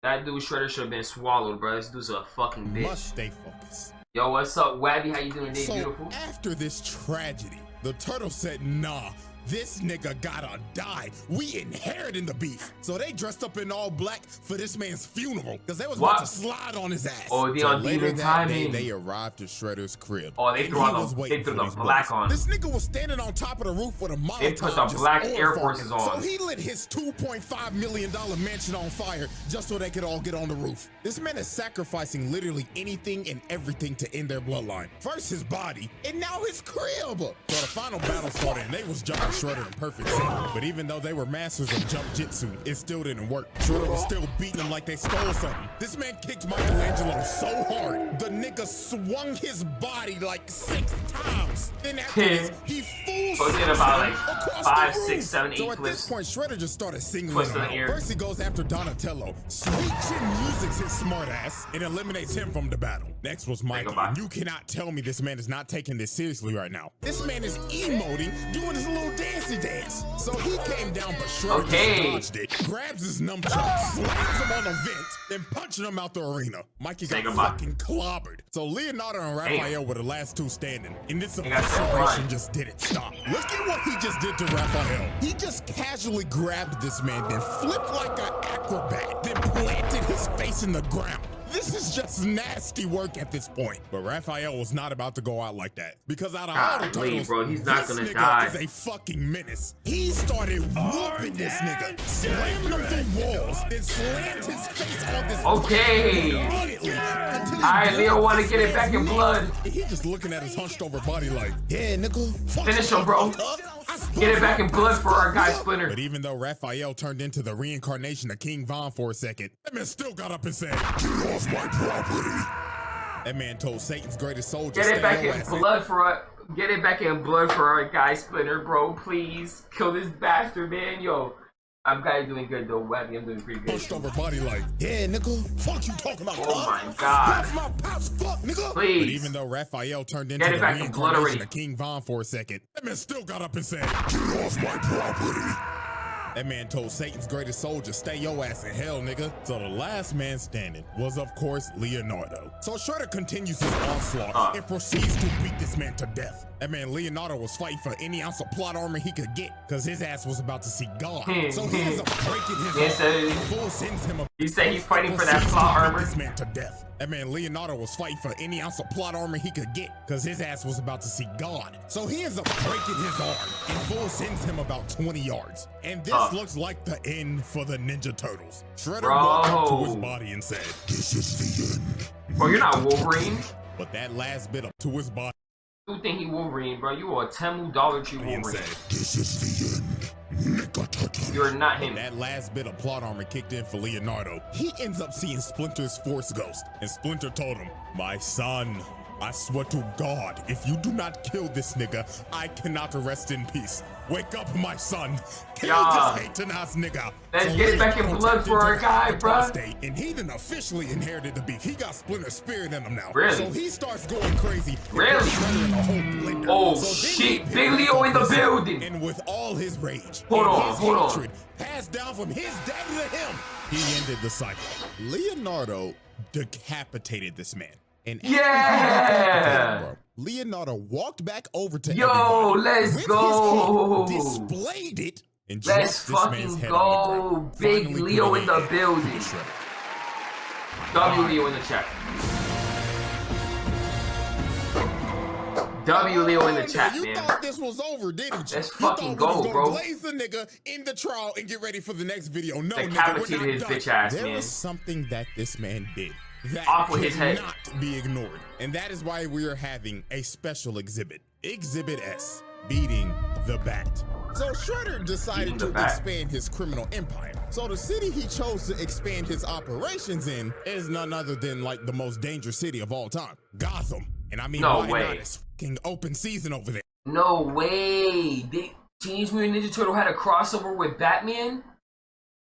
That dude Shredder should have been swallowed, bro. This dude's a fucking bitch. must stay focused. Yo, what's up, Wabby? How you doing today, So beautiful? after this tragedy, the turtle said, nah, this nigga gotta die. We inheriting the beef. So they dressed up in all black for this man's funeral because they was about What? to slide on his ass. Oh, they So on later demon that day, timing. they arrived to Shredder's crib. Oh, they and threw he on the- was they waiting threw for the these black bullets. on. This nigga was standing on top of the roof with a Molotov. They put the just black on Air for Forces him. on. So he lit his $2.5 million mansion on fire just so they could all get on the roof. This man is sacrificing literally anything and everything to end their bloodline. First his body, and now his crib. So the final battle started, and they was jumping Shredder in perfect sync. But even though they were masters of jump jitsu, it still didn't work. Shredder was still beating them like they stole something. This man kicked Michelangelo so hard, the nigga swung his body like 6 times. Then after this, he full So he did about, like, across 5, the 6, room. 7, 8 So at flips. this point, Shredder just started singling Twists him in the out. air. First he goes after Donatello. Sweet Chin Music's his smart ass and eliminates him from the battle. Next was Mikey. goodbye. And you cannot tell me this man is not taking this seriously right now. This man is emoting, doing his little dancey dance. So he came down, but Shredder Okay. just dodged it, grabs his nunchuck, slams him on the vent, then punching him out the arena. Mikey Say got goodbye. fucking clobbered. So Leonardo and Raphael were the last 2 standing. And this They got so acceleration blind. just didn't stop. Look at what he just did to Raphael. He just casually grabbed this man, then flipped like an acrobat, then planted his face in the ground. This is just nasty work at this point. But Raphael was not about to go out like that. Because out of all the Golly, turtles, bro, he's not this gonna nigga die. is a fucking menace. He started whooping this nigga, slamming him through walls, then slammed his face on this Okay. repeatedly until he Alright, Leo broke wanna this get it back in man's blood. neck. He just looking at his hunched over body like, yeah, nigga. fuck Finish you, him, bro. Get it back in blood for our guy Splinter. But even though Raphael turned into the reincarnation of King Von for a second, that man still got up and said, Get off my property. That man told Satan's greatest soldier, Get it back "Stay your in ass blood for our, get it back in blood for our guy Splinter, bro. Please kill this bastard, man. Yo, I'm kind of doing good though. I'm doing pretty good. Punched over body like, yeah, nigga, fuck you talking about. Oh my god. That's my pops, fuck, nigga. Please. But even though Raphael turned into Get the it back in blood reincarnation already. of King Von for a second, that man still got up and said, get off my property. That man told Satan's greatest soldier, stay your ass in hell, nigga. So the last man standing was, of course, Leonardo. So Shredder continues his onslaught and proceeds to beat this man to death. That man Leonardo was fighting for any ounce of plot armor he could get, because his ass was about to see God. So he ends up breaking his arm. Full sends him a He said he's fighting for that plot armor. this man to death. That man Leonardo was fighting for any ounce of plot armor he could get, because his ass was about to see God. So he ends up breaking his arm, and Full sends him about 20 yards. And this looks like the end for the Ninja Turtles. Shredder walked up to his body and said, this is the end. Bro, you're not Wolverine. But that last bit up to his body, You think he Wolverine, bro? You are a Temu Dollar Tree and Wolverine. said, this is the end. Nigga Turtle. You're not him. That last bit of plot armor kicked in for Leonardo. He ends up seeing Splinter's Force Ghost, and Splinter told him, my son, I swear to God, if you do not kill this nigga, I cannot rest in peace. Wake up, my son. Kill this hating ass nigga. Let's get it back in blood for our guy, bro. And he done officially inherited the beef. He got Splinter's spirit in him now. Really? So he starts going crazy. Really? Oh shit, Big Leo in the building. And with all his rage, Hold and on, his hold on. hatred passed down from his daddy to him, he ended the cycle. Leonardo decapitated this man. And after he decapitated him, bro, Leonardo walked back over to Yo, everybody let's with go. his head, displayed it, and Let's dropped this man's fucking head on the go. ground, Big finally Leo putting in the an end to building. Shredder. W Leo in the chat. W Leo in the chat, You man. thought this was over, didn't you? Let's You fucking thought we was go, gonna bro. Glaze the nigga in the trial and get ready for the next video. No, nigga, we're Decapitated not his done. bitch ass, There man. was something that this man did that Off with his head. cannot be ignored, and that is why we are having a special exhibit, Exhibit S, beating the Bat. So Shredder decided Beating the to Bat. expand his criminal empire. So the city he chose to expand his operations in is none other than like the most dangerous city of all time, Gotham. And I mean, No why way. not? It's fucking open season over there. No way. Teenage Mutant Ninja Turtle had a crossover with Batman?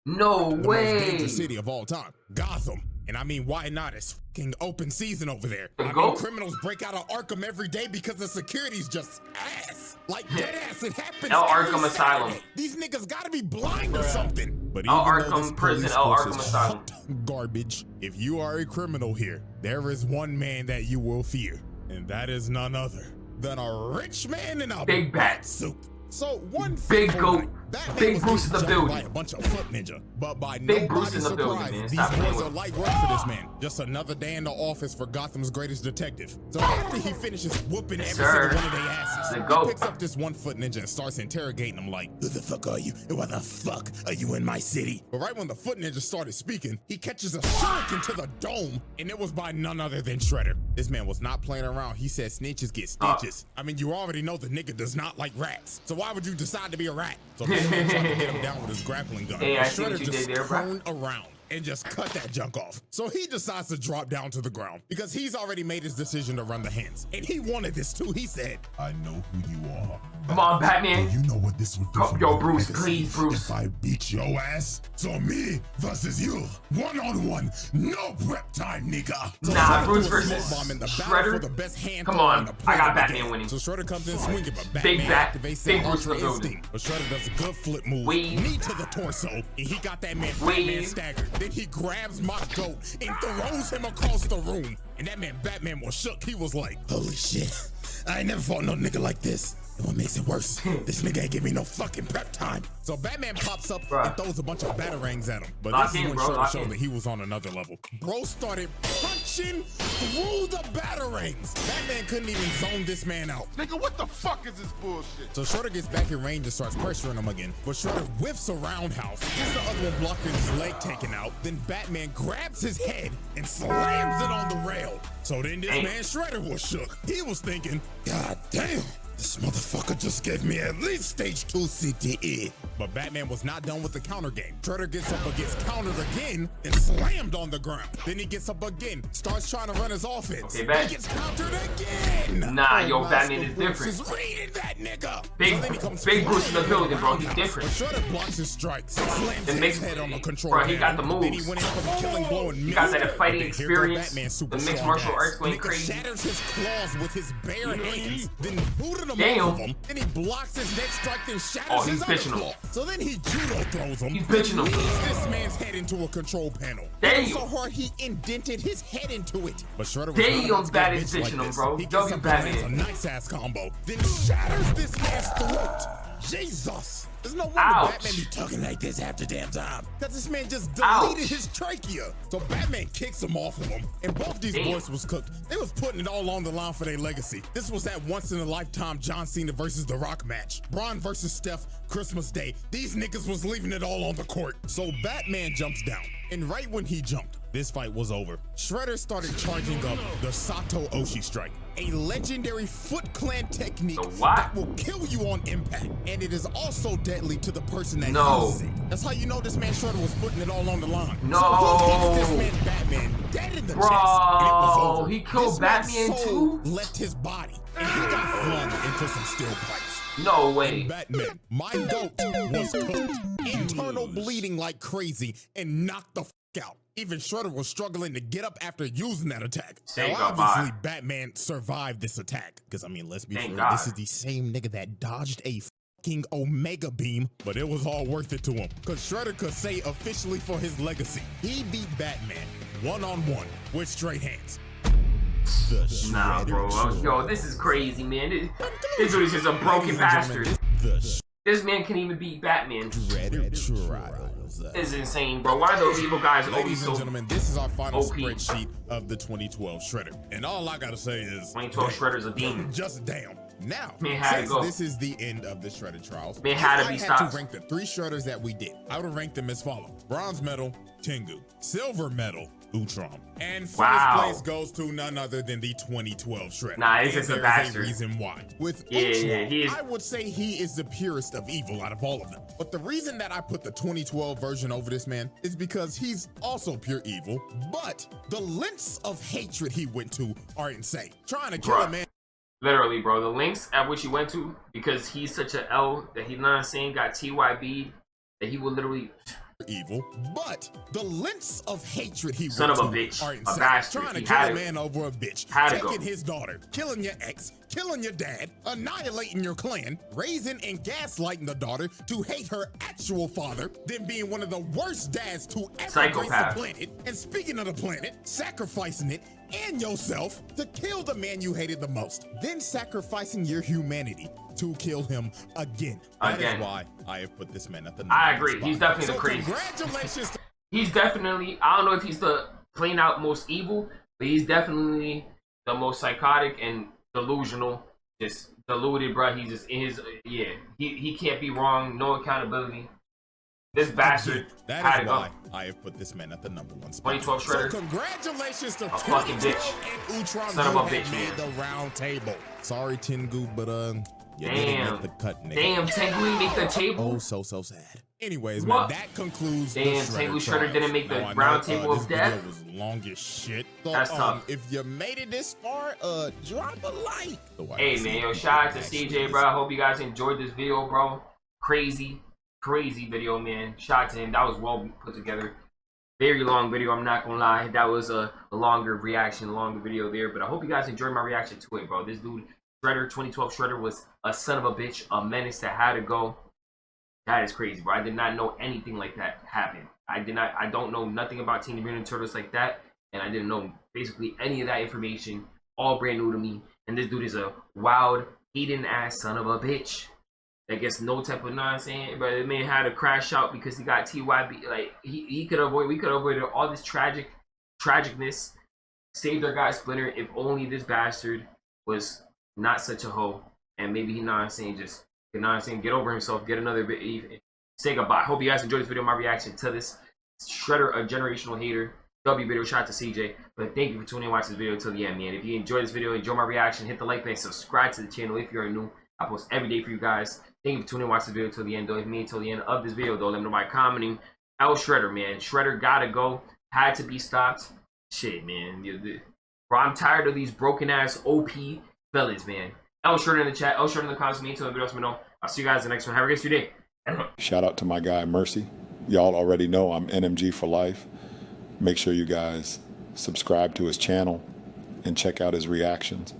No The most way. dangerous city of all time, Gotham. And I mean, why not? It's fucking open season over there. I Go. mean, criminals break out of Arkham every day because the security's just ass. Like dead ass, it happens. El every Arkham Asylum. Saturday. These niggas gotta be blind or something. But El even though Arkham this Prison, police El force Arkham is Asylum. hot garbage, if you are a criminal here, there is one man that you will fear, and that is none other than a rich man in a Big Bat. suit. So one Big fateful Goat. night, Batman Big was Bruce in the getting jumped building. by a bunch of foot ninja, but by Big Bruce nobody's in the building, surprise, man. these Stop playing boys with are him. light work for this man. Just another day in the office for Gotham's greatest detective. So after he finishes whooping every sir. single one of their asses, The he goat. picks up this one foot ninja and starts interrogating him like, who the fuck are you? And why the fuck are you in my city? But right when the foot ninja started speaking, he catches a shuriken to the dome, and it was by none other than Shredder. This man was not playing around. He said snitches get stitches. I mean, you already know the nigga does not like rats. So why would you decide to be a rat? So Batman tried to get him down with his grappling gun. Hey, I But see what Shredder you just did there, bro. turned around and just cut that junk off. So he decides to drop down to the ground because he's already made his decision to run the hands. And he wanted this too. He said, I know who you are. Come on, Batman. You know what this would do Come- for yo, my Bruce, legacy please, Bruce. if I beat your ass? So me versus you, one-on-one, no prep time, nigga. So Nah, Shredder Bruce threw a versus smoke bomb in the battle Shredder? for the best hand Come throw on, on the I got planet Batman again. winning. So Shredder comes in swinging, but Big Batman Bat, activates Big that Bruce in the ultra building. instinct. But Shredder does a good flip move, Wave. knee to the torso, and he got that man Wave. Batman staggered. Then he grabs my goat and throws him across the room. And that man Batman was shook. He was like, holy shit, I ain't never fought no nigga like this. And what makes it worse, this nigga ain't give me no fucking prep time. So Batman pops up Bruh. and throws a bunch of batarangs at him. But Lock this is in, when bro, Shredder lock showed in. that he was on another level. Bro started punching through the batarangs. Batman couldn't even zone this man out. Nigga, what the fuck is this bullshit? So Shredder gets back in range and starts pressuring him again. But Shredder whiffs a roundhouse, gets the other one blocking his leg taken out. Then Batman grabs his head and slams it on the rail. So then this Damn. man Shredder was shook. He was thinking, God damn, This motherfucker just gave me at least stage 2 CTE. But Batman was not done with the counter game. Shredder gets up against countered again and slammed on the ground. Then he gets up again, starts trying to run his offense. Okay, Bat. He gets countered again. Nah, yo, Batman is different. Is reading that nigga. Big Bruce in the building, bro. He's different. Shredder blocks his strikes, slams his head on the control. Bro, he got the moves. Then he went in for the killing blow and he got that fighting experience. The mixed martial arts going crazy. Shatters his claws with his bare hands, then booted him Damn. off of him. Then he blocks his next strike, then shatters his other claw. So then he judo throws him. He's bitching him. Leads this man's head into a control panel. Damn. So hard he indented his head into it. But Shredder was Damn, not about to Bat get is bitched bitching like him, bro. He gets W up Batman. and lands a nice ass combo, then shatters this man's throat. Jesus. There's no wonder Ouch. Batman be talking like this half the damn time. Cause this man just deleted his trachea. So Batman kicks him off of him. And both these boys was cooked. They was putting it all on the line for their legacy. This was that once in a lifetime John Cena versus The Rock match. Braun versus Steph, Christmas Day. These niggas was leaving it all on the court. So Batman jumps down. And right when he jumped, this fight was over. Shredder started charging up the Sato Oshi strike, a legendary Foot Clan technique that will kill you on impact. And it is also deadly to the person that uses it. That's how you know this man Shredder was putting it all on the line. No. So he hits this man Batman dead in the chest, and it was over. He killed this Batman man's soul too? left his body, and he got flung into some steel pipes. No way. And Batman, my goat, was cooked. Internal bleeding like crazy and knocked the out. Even Shredder was struggling to get up after using that attack. Now, obviously, Batman survived this attack. Because, I mean, let's be real, this is the same nigga that dodged a fucking Omega Beam, but it was all worth it to him. Because Shredder could say officially for his legacy, he beat Batman one-on-one with straight hands. Nah, bro. Yo, this is crazy, man. This dude is just a broken bastard. This man can't even beat Batman. This is insane, bro. Why are those evil guys always Ladies so and gentlemen, this is our final OP? spreadsheet of the 2012 Shredder. And all I gotta say is 2012 Shredder's a demon. Just damn. Now, Man had to since go. this is the end of the Shredder trials, Man had to if be I had stopped. to rank the 3 Shredders that we did, I would have ranked them as follows. Bronze medal, Tengu. Silver medal, Utrom. And first place goes to none other than the 2012 Shredder. Nah, he's And just a there is bastard. reason why. With Yeah, Utrom, he is- I would say he is the purest of evil out of all of them. But the reason that I put the 2012 version over this man is because he's also pure evil, but the lengths of hatred he went to are insane. Trying to kill a man. Literally, bro. The links at which he went to, because he's such an L that he's not saying got TYB, that he would literally... evil, but the lengths of hatred he Son went of a to bitch, are a insane. bastard. Trying to He kill had a to- man over a bitch, had to taking go. his daughter, killing your ex, killing your dad, annihilating your clan, raising and gaslighting the daughter to hate her actual father, then being one of the worst dads to ever grace the Psychopath. planet, and speaking of the planet, sacrificing it and yourself to kill the man you hated the most, then sacrificing your humanity to kill him again. That is why I have put this man at the number I one agree. spot. He's definitely So the craziest. congratulations to He's definitely, I don't know if he's the plain out most evil, but he's definitely the most psychotic and delusional. Just deluded, bro. He's just in his, yeah. He can't be wrong. No accountability. This bastard That had is to go. why I have put this man at the number one spot. 2012 Shredder. So congratulations to A fucking bitch. and Utrom. Son of you a have bitch, made man. the round table. Sorry, Tengu, but you didn't Damn. make the cut, nigga. Damn, Tengu make the table. Oh, so sad. Anyways, What? man, that concludes Damn, the Shredder Tengu Shredder trials. didn't make the Now, I round know, table of this death. video was long as shit. So, That's tough. If you made it this far, drop a like. Hey, man, yo, shout out to CJ, bro. I hope you guys enjoyed this video, bro. Crazy video, man. Shout out to him. That was well put together. Very long video, I'm not gonna lie. That was a longer reaction, longer video there. But I hope you guys enjoyed my reaction to it, bro. This dude, Shredder, 2012 Shredder, was a son of a bitch, a menace that had to go. That is crazy, bro. I did not know anything like that happened. I don't know nothing about Teenage Mutant Ninja Turtles like that. And I didn't know basically any of that information. All brand new to me. And this dude is a wild, heathen ass son of a bitch. That gets no type of nonsense, but the man had to crash out because he got TYB. Like we could have avoided all this tragicness. Saved our guy Splinter. If only this bastard was not such a hoe, and maybe he just get over himself, get another bit, say goodbye. Hope you guys enjoyed this video. My reaction to this Shredder, a generational hater. W video, shout out to CJ. But thank you for tuning in and watching this video until the end, man. If you enjoyed this video, enjoy my reaction, hit the like button, subscribe to the channel if you are new. I post every day for you guys. Thank you for tuning in, watch this video till the end. Though, if you made it till the end of this video, though, let me know by commenting. El Shredder, man. Shredder gotta go. Had to be stopped. Shit, man. Bro, I'm tired of these broken ass OP fellas, man. El Shredder in the chat. El Shredder in the comments. Me until the video. Let me know. I'll see you guys in the next one. Have a great day. Shout out to my guy Mercy. Y'all already know I'm NMG for life. Make sure you guys subscribe to his channel and check out his reactions.